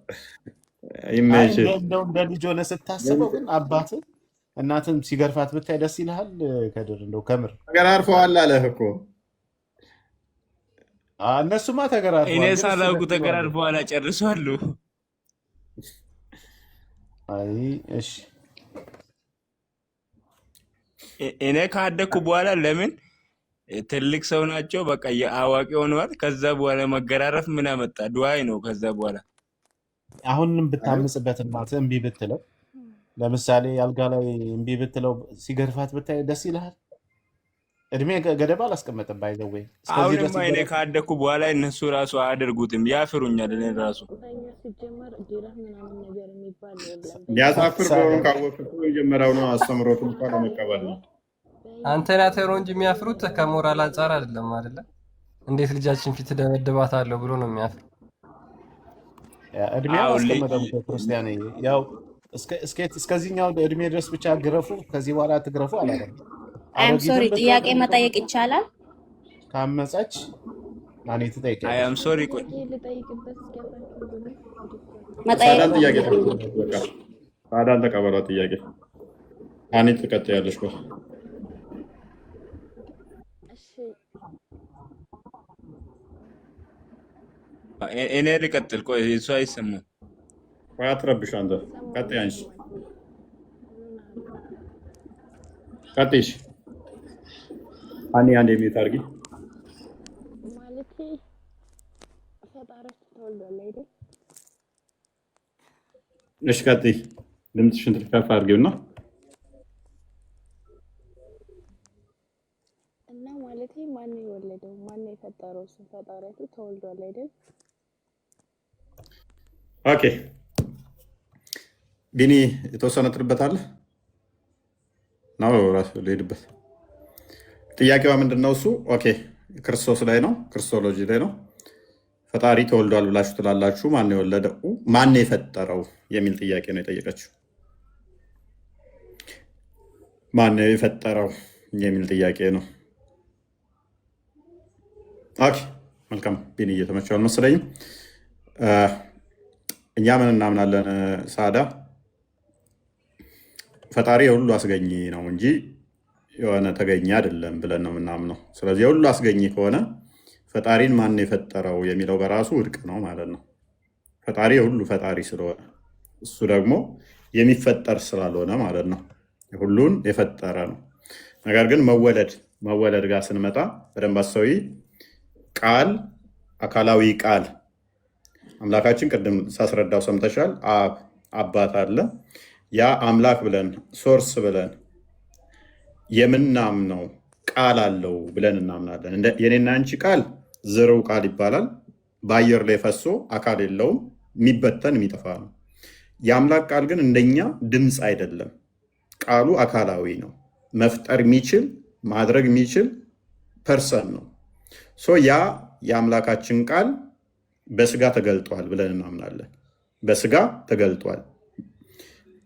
ይመች። እንደው እንደ ልጅ ሆነ ስታስበው ግን አባት እናትን ሲገርፋት ብታይ ደስ ይልሃል? ከድር እንደው ከምር ተገራርፈዋል አለህ እኮ። እነሱማ ተገራርፈዋል። እኔ ሳላውቁ ተገራርፈዋል፣ ጨርሷሉ። አይ እሺ፣ እኔ ካደኩ በኋላ ለምን ትልቅ ሰው ናቸው፣ በቃ የአዋቂ ሆነዋል። ከዛ በኋላ መገራረፍ ምን አመጣ? ዱዓይ ነው። ከዛ በኋላ አሁንም ብታምጽበት እናትህ እምቢ ብትለው፣ ለምሳሌ አልጋ ላይ እምቢ ብትለው ሲገርፋት ብታይ ደስ ይልሃል? እድሜ ገደብ አላስቀመጠም። ባይዘው ወይ አሁንማ እኔ ካደኩ በኋላ እነሱ ራሱ አያደርጉትም፣ ያፍሩኛል። እኔ ራሱ ሊያሳፍር በሆን ካወቅህ የመጀመሪያው ነው አስተምሮት እንኳን ለመቀበል ነው። አንተና ተሮ እንጂ የሚያፍሩት ከሞራል አንጻር አይደለም አይደለ? እንዴት ልጃችን ፊት ደበድባታለሁ ብሎ ነው የሚያፍሩ። እድሜ አላስቀመጠም ክርስቲያን። ያው እስከዚህኛው እድሜ ድረስ ብቻ ግረፉ፣ ከዚህ በኋላ አትግረፉ አላለም። አም ሶሪ ጥያቄ መጠየቅ ይቻላል? ካመፀች ማን ትጠይቃለች? አይ አም ሶሪ ቆይ ሳዳን ጥያቄ ሳዳን ተቀበሏት ጥያቄ አኔ ትቀጥያለሽ ቆይ እኔ ልቀጥል። ቆይ እሱ አይሰማም። ቆይ አትረብሽ አንተ። ቀጥይ አንቺ ቀጥይሽ። አንዴ ሚዩት አድርጊ። ማለት ፈጣሪያችሁ ተወልዷል አይደል? እሺ ቀጥይ። ድምፅሽን ከፍ አድርጊውና እና ማለት ማን የወለደው ማን የፈጠረው? እሱ ፈጣሪያችሁ ተወልዷል አይደል? ኦኬ ቢኒ የተወሰነ ትልበታለህ ነው ራሱ ልሄድበት። ጥያቄዋ ምንድነው? እሱ ኦኬ ክርስቶስ ላይ ነው፣ ክርስቶሎጂ ላይ ነው። ፈጣሪ ተወልዷል ብላችሁ ትላላችሁ። ማን የወለደው ማን የፈጠረው የሚል ጥያቄ ነው የጠየቀችው። ማን የፈጠረው የሚል ጥያቄ ነው። ኦኬ መልካም ቢኒ እየተመቸው አልመሰለኝም። እኛ ምን እናምናለን? ሳዳ ፈጣሪ የሁሉ አስገኝ ነው እንጂ የሆነ ተገኘ አይደለም ብለን ነው የምናምነው። ስለዚህ የሁሉ አስገኝ ከሆነ ፈጣሪን ማን የፈጠረው የሚለው በራሱ ውድቅ ነው ማለት ነው። ፈጣሪ የሁሉ ፈጣሪ ስለሆነ እሱ ደግሞ የሚፈጠር ስላልሆነ ማለት ነው። ሁሉን የፈጠረ ነው። ነገር ግን መወለድ ጋር ስንመጣ በደንብ አስተውይ። ቃል አካላዊ ቃል አምላካችን ቅድም ሳስረዳው ሰምተሻል። አባት አለ። ያ አምላክ ብለን ሶርስ ብለን የምናምነው ቃል አለው ብለን እናምናለን። የኔና አንቺ ቃል ዝርው ቃል ይባላል። በአየር ላይ ፈሶ አካል የለውም፣ የሚበተን የሚጠፋ ነው። የአምላክ ቃል ግን እንደኛ ድምፅ አይደለም። ቃሉ አካላዊ ነው። መፍጠር የሚችል ማድረግ የሚችል ፐርሰን ነው። ያ የአምላካችን ቃል በስጋ ተገልጧል ብለን እናምናለን። በስጋ ተገልጧል።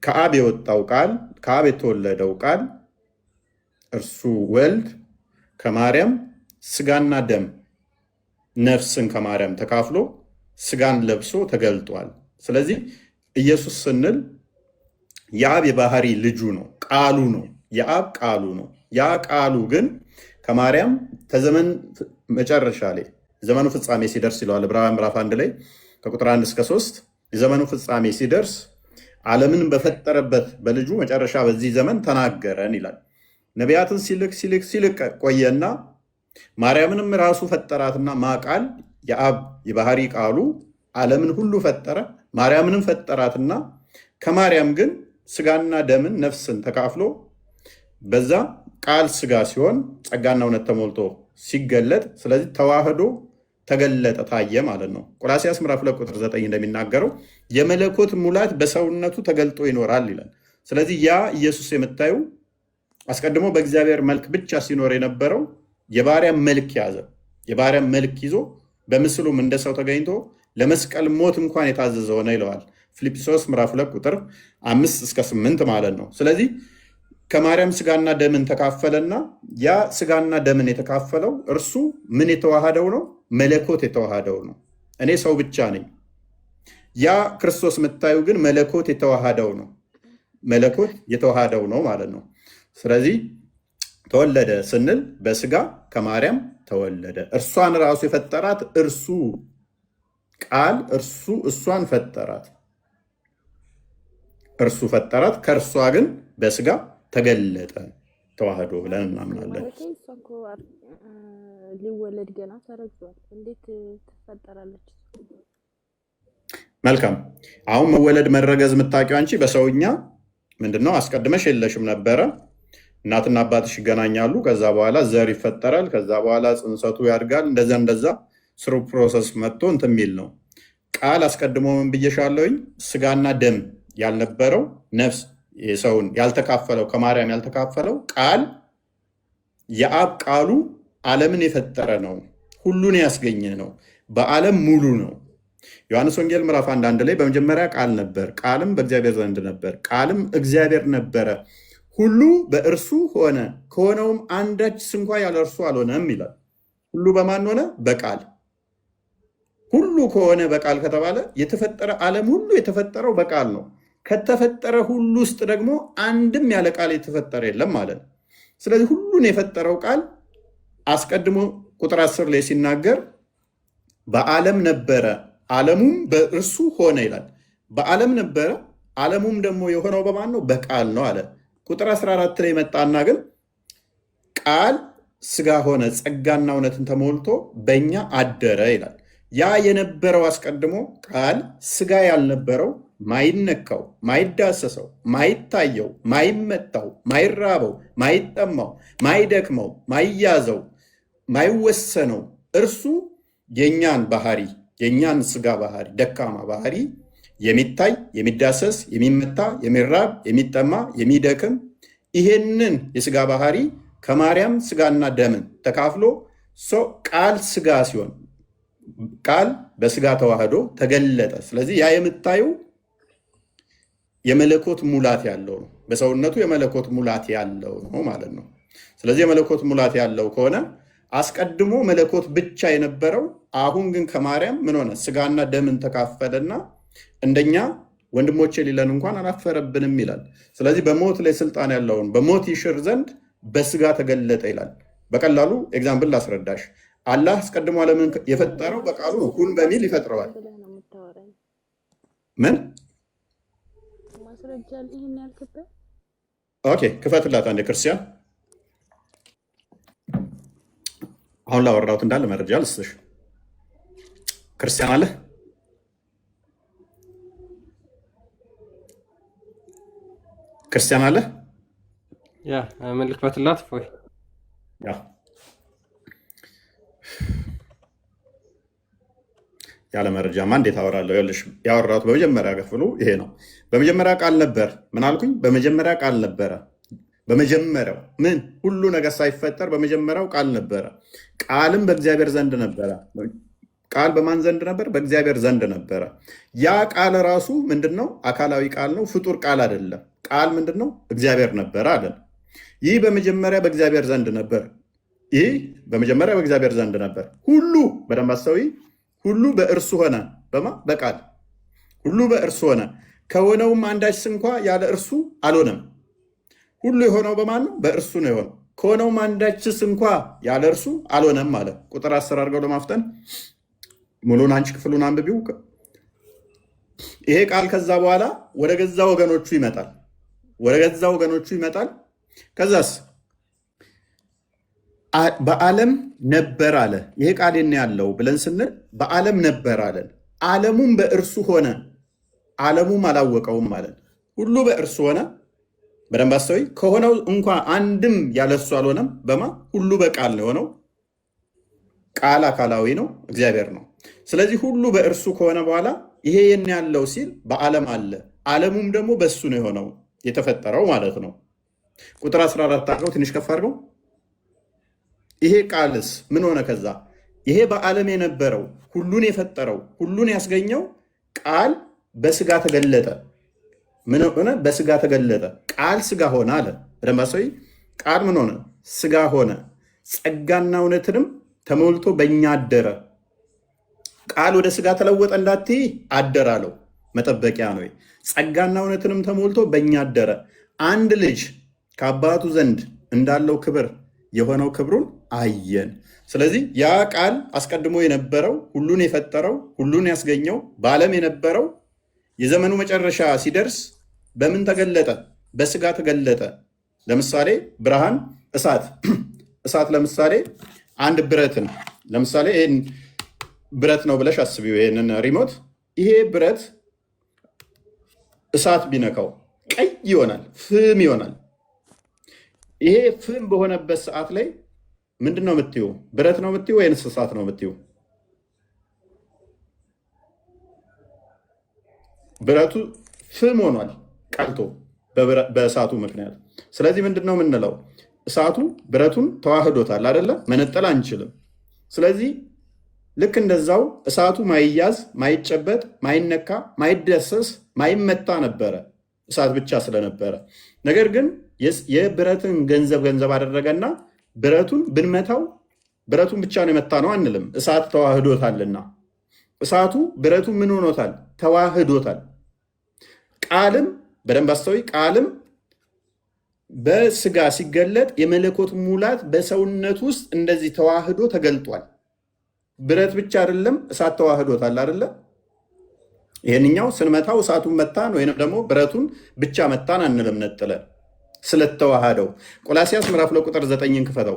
ከአብ የወጣው ቃል፣ ከአብ የተወለደው ቃል እርሱ ወልድ ከማርያም ስጋና ደም ነፍስን ከማርያም ተካፍሎ ስጋን ለብሶ ተገልጧል። ስለዚህ ኢየሱስ ስንል የአብ የባህሪ ልጁ ነው፣ ቃሉ ነው፣ የአብ ቃሉ ነው። ያ ቃሉ ግን ከማርያም ከዘመን መጨረሻ ላይ ዘመኑ ፍጻሜ ሲደርስ ይለዋል ዕብራውያን ምዕራፍ 1 ላይ ከቁጥር 1 እስከ 3 የዘመኑ ፍጻሜ ሲደርስ ዓለምን በፈጠረበት በልጁ መጨረሻ በዚህ ዘመን ተናገረን ይላል። ነቢያትን ሲልክ ቆየና ማርያምንም ራሱ ፈጠራትና ማቃል የአብ የባህሪ ቃሉ ዓለምን ሁሉ ፈጠረ። ማርያምንም ፈጠራትና ከማርያም ግን ስጋና ደምን ነፍስን ተካፍሎ በዛ ቃል ስጋ ሲሆን ጸጋና እውነት ተሞልቶ ሲገለጥ፣ ስለዚህ ተዋህዶ ተገለጠ ታየ ማለት ነው። ቆላስይስ ምዕራፍ 2 ቁጥር 9 እንደሚናገረው የመለኮት ሙላት በሰውነቱ ተገልጦ ይኖራል ይላል። ስለዚህ ያ ኢየሱስ የምታዩ አስቀድሞ በእግዚአብሔር መልክ ብቻ ሲኖር የነበረው የባሪያ መልክ ያዘ። የባሪያ መልክ ይዞ በምስሉም እንደ ሰው ተገኝቶ ለመስቀል ሞት እንኳን የታዘዘ ሆነ ይለዋል ፊልጵስዩስ ምዕራፍ 2 ቁጥር 5 እስከ 8 ማለት ነው። ስለዚህ ከማርያም ስጋና ደምን ተካፈለና ያ ስጋና ደምን የተካፈለው እርሱ ምን የተዋሃደው ነው? መለኮት የተዋሃደው ነው። እኔ ሰው ብቻ ነኝ። ያ ክርስቶስ የምታዩ ግን መለኮት የተዋሃደው ነው። መለኮት የተዋሃደው ነው ማለት ነው። ስለዚህ ተወለደ ስንል በስጋ ከማርያም ተወለደ። እርሷን ራሱ የፈጠራት እርሱ ቃል እርሱ እሷን ፈጠራት። እርሱ ፈጠራት፣ ከእርሷ ግን በስጋ ተገለጠ ተዋህዶ ብለን እናምናለን። ሊወለድ ገና ተረግዟል። እንዴት ትፈጠራለች? መልካም። አሁን መወለድ መረገዝ የምታውቂው አንቺ በሰውኛ ምንድነው? አስቀድመሽ የለሽም ነበረ። እናትና አባትሽ ይገናኛሉ። ከዛ በኋላ ዘር ይፈጠራል። ከዛ በኋላ ጽንሰቱ ያድጋል። እንደዛ ስሩ ፕሮሰስ መጥቶ እንትን የሚል ነው። ቃል አስቀድሞ ምን ብዬሻለሁኝ? ስጋና ደም ያልነበረው ነፍስ የሰውን ያልተካፈለው ከማርያም ያልተካፈለው ቃል የአብ ቃሉ ዓለምን የፈጠረ ነው። ሁሉን ያስገኘ ነው። በዓለም ሙሉ ነው። ዮሐንስ ወንጌል ምዕራፍ 1 ላይ በመጀመሪያ ቃል ነበር፣ ቃልም በእግዚአብሔር ዘንድ ነበር፣ ቃልም እግዚአብሔር ነበረ፣ ሁሉ በእርሱ ሆነ፣ ከሆነውም አንዳች ስንኳ ያለ እርሱ አልሆነም ይላል። ሁሉ በማን ሆነ? በቃል። ሁሉ ከሆነ በቃል ከተባለ የተፈጠረ ዓለም ሁሉ የተፈጠረው በቃል ነው። ከተፈጠረ ሁሉ ውስጥ ደግሞ አንድም ያለ ቃል የተፈጠረ የለም ማለት ነው። ስለዚህ ሁሉን የፈጠረው ቃል አስቀድሞ ቁጥር 10 ላይ ሲናገር በዓለም ነበረ ዓለሙም በእርሱ ሆነ ይላል። በዓለም ነበረ ዓለሙም ደግሞ የሆነው በማን ነው? በቃል ነው አለ። ቁጥር 14 ላይ መጣና ግን ቃል ስጋ ሆነ ጸጋና እውነትን ተሞልቶ በእኛ አደረ ይላል። ያ የነበረው አስቀድሞ ቃል ስጋ ያልነበረው ማይነካው፣ ማይዳሰሰው፣ ማይታየው፣ ማይመታው፣ ማይራበው፣ ማይጠማው፣ ማይደክመው፣ ማይያዘው፣ ማይወሰነው እርሱ የኛን ባህሪ የኛን ስጋ ባህሪ ደካማ ባህሪ የሚታይ የሚዳሰስ የሚመታ የሚራብ የሚጠማ የሚደክም ይሄንን የስጋ ባህሪ ከማርያም ስጋና ደምን ተካፍሎ ቃል ስጋ ሲሆን ቃል በስጋ ተዋህዶ ተገለጠ። ስለዚህ ያ የምታዩ የመለኮት ሙላት ያለው ነው። በሰውነቱ የመለኮት ሙላት ያለው ነው ማለት ነው። ስለዚህ የመለኮት ሙላት ያለው ከሆነ አስቀድሞ መለኮት ብቻ የነበረው አሁን ግን ከማርያም ምን ሆነ? ስጋና ደምን ተካፈለና እንደኛ ወንድሞቼ ሊለን እንኳን አላፈረብንም ይላል። ስለዚህ በሞት ላይ ስልጣን ያለውን በሞት ይሽር ዘንድ በስጋ ተገለጠ ይላል። በቀላሉ ኤግዛምፕል ላስረዳሽ። አላህ አስቀድሞ ዓለምን የፈጠረው በቃሉ ነው። ሁን በሚል ይፈጥረዋል። ምን ኦኬ፣ ክፈትላት አንድ ክርስቲያን። አሁን ላወራሁት እንዳለ መረጃ ልስጥሽ። ክርስቲያን አለ? ክርስቲያን አለ? ያ ምን ልክፈትላት? ፎይ ያለ መረጃማ እንዴት አወራለሁ? ይኸውልሽ ያወራሁት በመጀመሪያ ክፍሉ ይሄ ነው። በመጀመሪያ ቃል ነበር። ምን አልኩኝ? በመጀመሪያ ቃል ነበረ። በመጀመሪያው ምን ሁሉ ነገር ሳይፈጠር በመጀመሪያው ቃል ነበረ። ቃልም በእግዚአብሔር ዘንድ ነበረ። ቃል በማን ዘንድ ነበር? በእግዚአብሔር ዘንድ ነበረ። ያ ቃል ራሱ ምንድነው? አካላዊ ቃል ነው፣ ፍጡር ቃል አይደለም። ቃል ምንድነው? እግዚአብሔር ነበረ አለን። ይህ በመጀመሪያ በእግዚአብሔር ዘንድ ነበር። ይህ በመጀመሪያ በእግዚአብሔር ዘንድ ነበር። ሁሉ በደንብ አስተውይ። ሁሉ በእርሱ ሆነ። በማ በቃል ሁሉ በእርሱ ሆነ፣ ከሆነውም አንዳች እንኳ ያለ እርሱ አልሆነም። ሁሉ የሆነው በማን ነው? በእርሱ ነው የሆነው። ከሆነውም አንዳችስ እንኳ ያለ እርሱ አልሆነም አለ። ቁጥር 10 አድርገው ለማፍጠን ሙሉን አንቺ ክፍሉን አንብቢው። ይሄ ቃል ከዛ በኋላ ወደ ገዛ ወገኖቹ ይመጣል። ወደ ገዛ ወገኖቹ ይመጣል። ከዛስ በዓለም ነበር አለ። ይሄ ቃል የት ነው ያለው ብለን ስንል በዓለም ነበር አለን። ዓለሙም በእርሱ ሆነ፣ ዓለሙም አላወቀውም አለን። ሁሉ በእርሱ ሆነ። በደንብ አስተውይ። ከሆነው እንኳ አንድም ያለሱ አልሆነም። በማ ሁሉ በቃል ነው የሆነው። ቃል አካላዊ ነው፣ እግዚአብሔር ነው። ስለዚህ ሁሉ በእርሱ ከሆነ በኋላ ይሄ የት ነው ያለው ሲል በዓለም አለ። ዓለሙም ደግሞ በእሱ ነው የሆነው የተፈጠረው ማለት ነው። ቁጥር 14 አድርገው ትንሽ ከፍ አድርገው። ይሄ ቃልስ ምን ሆነ? ከዛ ይሄ በዓለም የነበረው ሁሉን የፈጠረው ሁሉን ያስገኘው ቃል በስጋ ተገለጠ። ምን ሆነ? በስጋ ተገለጠ። ቃል ስጋ ሆነ አለ። ረማሰይ ቃል ምን ሆነ? ስጋ ሆነ፣ ጸጋና እውነትንም ተሞልቶ በእኛ አደረ። ቃል ወደ ስጋ ተለወጠ እንዳትይ አደረ አለው። መጠበቂያ ነው። ጸጋና እውነትንም ተሞልቶ በእኛ አደረ። አንድ ልጅ ከአባቱ ዘንድ እንዳለው ክብር የሆነው ክብሩን አየን። ስለዚህ ያ ቃል አስቀድሞ የነበረው ሁሉን የፈጠረው ሁሉን ያስገኘው በዓለም የነበረው የዘመኑ መጨረሻ ሲደርስ በምን ተገለጠ? በስጋ ተገለጠ። ለምሳሌ ብርሃን፣ እሳት ለምሳሌ አንድ ብረትን ለምሳሌ ይህን ብረት ነው ብለሽ አስቢው። ይህንን ሪሞት ይሄ ብረት እሳት ቢነካው ቀይ ይሆናል፣ ፍም ይሆናል። ይሄ ፍም በሆነበት ሰዓት ላይ ምንድን ነው የምትይው? ብረት ነው የምትይው ወይንስ እሳት ነው የምትይው? ብረቱ ፍም ሆኗል ቀልጦ በእሳቱ ምክንያት። ስለዚህ ምንድን ነው የምንለው? እሳቱ ብረቱን ተዋህዶታል አይደለ? መነጠል አንችልም። ስለዚህ ልክ እንደዛው እሳቱ ማይያዝ፣ ማይጨበጥ፣ ማይነካ፣ ማይደሰስ፣ ማይመታ ነበረ እሳት ብቻ ስለነበረ። ነገር ግን የብረትን ገንዘብ አደረገና ብረቱን ብንመታው ብረቱን ብቻ ነው የመታ ነው አንልም፣ እሳት ተዋህዶታልና። እሳቱ ብረቱ ምን ሆኖታል? ተዋህዶታል። ቃልም በደንብ አስተውይ፣ ቃልም በስጋ ሲገለጥ የመለኮት ሙላት በሰውነት ውስጥ እንደዚህ ተዋህዶ ተገልጧል። ብረት ብቻ አይደለም፣ እሳት ተዋህዶታል አይደለ? ይሄንኛው ስንመታው እሳቱን መታን ወይንም ደግሞ ብረቱን ብቻ መታን አንልም ነጥለን ስለተዋሃደው። ቆላሲያስ ምዕራፍ 2 ቁጥር 9ን ክፈተው።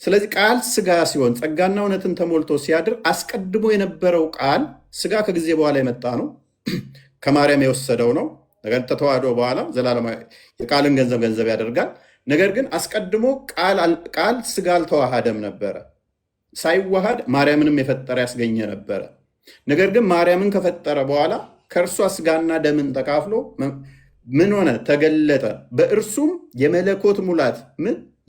ስለዚህ ቃል ስጋ ሲሆን ጸጋና እውነትን ተሞልቶ ሲያድር አስቀድሞ የነበረው ቃል ስጋ ከጊዜ በኋላ የመጣ ነው፣ ከማርያም የወሰደው ነው። ነገር ተተዋህዶ በኋላ ዘላለማዊ የቃልን ገንዘብ ያደርጋል። ነገር ግን አስቀድሞ ቃል ስጋ አልተዋሃደም ነበረ። ሳይዋሃድ ማርያምንም የፈጠረ ያስገኘ ነበረ። ነገር ግን ማርያምን ከፈጠረ በኋላ ከእርሷ ስጋና ደምን ተካፍሎ ምን ሆነ? ተገለጠ። በእርሱም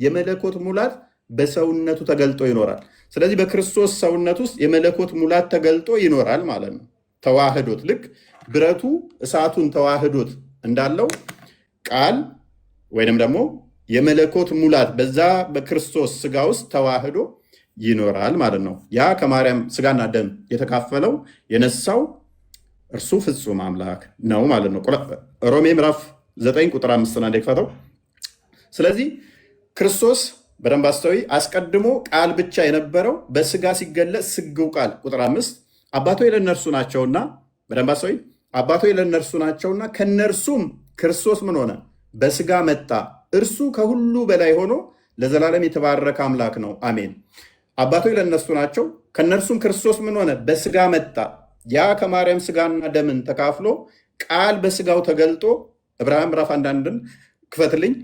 የመለኮት ሙላት በሰውነቱ ተገልጦ ይኖራል። ስለዚህ በክርስቶስ ሰውነት ውስጥ የመለኮት ሙላት ተገልጦ ይኖራል ማለት ነው። ተዋህዶት፣ ልክ ብረቱ እሳቱን ተዋህዶት እንዳለው ቃል ወይንም ደግሞ የመለኮት ሙላት በዛ በክርስቶስ ስጋ ውስጥ ተዋህዶ ይኖራል ማለት ነው። ያ ከማርያም ስጋና ደም የተካፈለው የነሳው እርሱ ፍጹም አምላክ ነው ማለት ነው። ሮሜ ምዕራፍ 9 ቁጥር 5 አንዴ ክፈተው። ስለዚህ ክርስቶስ በደንብ አስተውይ፣ አስቀድሞ ቃል ብቻ የነበረው በስጋ ሲገለጽ ስግው ቃል ቁጥር 5 አባቶች ለእነርሱ ናቸውና፣ በደንብ አስተውይ፣ አባቶች ለእነርሱ ናቸውና ከነርሱም ክርስቶስ ምን ሆነ? በስጋ መጣ። እርሱ ከሁሉ በላይ ሆኖ ለዘላለም የተባረከ አምላክ ነው፣ አሜን። አባቶች ለእነርሱ ናቸው፣ ከነርሱም ክርስቶስ ምን ሆነ? በስጋ መጣ። ያ ከማርያም ስጋና ደምን ተካፍሎ ቃል በስጋው ተገልጦ ዕብራውያን ምዕራፍ 1 ክፈትልኝ።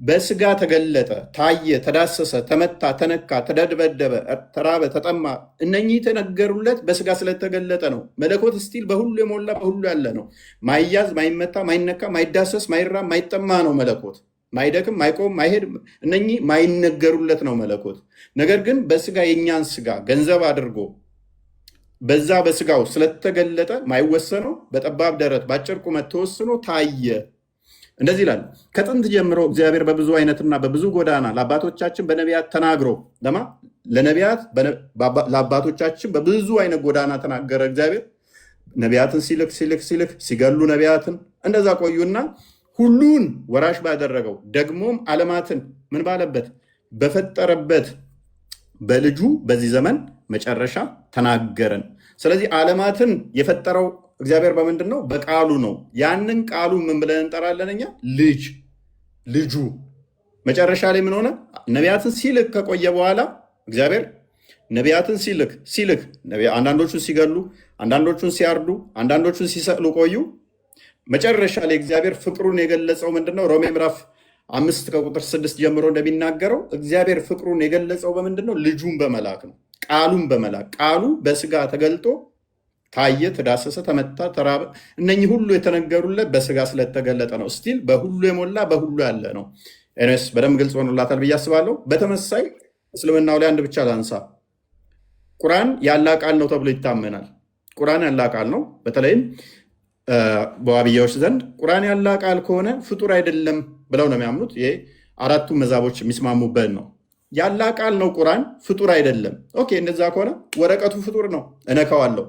በስጋ ተገለጠ፣ ታየ፣ ተዳሰሰ፣ ተመታ፣ ተነካ፣ ተደበደበ፣ ተራበ፣ ተጠማ። እነኚህ የተነገሩለት በስጋ ስለተገለጠ ነው። መለኮት ስቲል በሁሉ የሞላ በሁሉ ያለ ነው። ማይያዝ፣ ማይመታ፣ ማይነካ፣ ማይዳሰስ፣ ማይራብ፣ ማይጠማ ነው መለኮት። ማይደክም፣ ማይቆም፣ ማይሄድ፣ እነኚህ ማይነገሩለት ነው መለኮት። ነገር ግን በስጋ የእኛን ስጋ ገንዘብ አድርጎ በዛ በስጋው ስለተገለጠ ማይወሰነው በጠባብ ደረት በአጭር ቁመት ተወስኖ ታየ። እንደዚህ ይላል፣ ከጥንት ጀምሮ እግዚአብሔር በብዙ አይነትና በብዙ ጎዳና ለአባቶቻችን በነቢያት ተናግሮ ለነቢያት ለአባቶቻችን በብዙ አይነት ጎዳና ተናገረ። እግዚአብሔር ነቢያትን ሲልክ ሲገሉ ነቢያትን እንደዛ ቆዩና ሁሉን ወራሽ ባደረገው ደግሞም ዓለማትን ምን ባለበት በፈጠረበት በልጁ በዚህ ዘመን መጨረሻ ተናገረን። ስለዚህ ዓለማትን የፈጠረው እግዚአብሔር በምንድን ነው? በቃሉ ነው። ያንን ቃሉ ምን ብለን እንጠራለን እኛ? ልጁ። መጨረሻ ላይ ምን ሆነ? ነቢያትን ሲልክ ከቆየ በኋላ እግዚአብሔር ነቢያትን ሲልክ አንዳንዶቹን ሲገሉ፣ አንዳንዶቹን ሲያርዱ፣ አንዳንዶቹን ሲሰቅሉ ቆዩ። መጨረሻ ላይ እግዚአብሔር ፍቅሩን የገለጸው ምንድነው? ሮሜ ምዕራፍ 5 ከቁጥር 6 ጀምሮ እንደሚናገረው እግዚአብሔር ፍቅሩን የገለጸው በምንድነው? ልጁን በመላክ ነው። ቃሉን በመላክ ቃሉ በስጋ ተገልጦ ታየ፣ ተዳሰሰ፣ ተመታ፣ ተራበ። እነኚህ ሁሉ የተነገሩለት በስጋ ስለተገለጠ ነው። ስቲል በሁሉ የሞላ በሁሉ ያለ ነው። ኤንስ በደንብ ግልጽ ሆኖላታል ብዬ አስባለሁ። በተመሳይ እስልምናው ላይ አንድ ብቻ ላንሳ። ቁርአን ያላ ቃል ነው ተብሎ ይታመናል። ቁርአን ያላ ቃል ነው። በተለይም በዋብያዎች ዘንድ ቁርአን ያላህ ቃል ከሆነ ፍጡር አይደለም ብለው ነው የሚያምኑት። ይሄ አራቱ መዛቦች የሚስማሙበት ነው። ያላህ ቃል ነው ቁርአን፣ ፍጡር አይደለም። ኦኬ፣ እንደዛ ከሆነ ወረቀቱ ፍጡር ነው፣ እነካዋለሁ።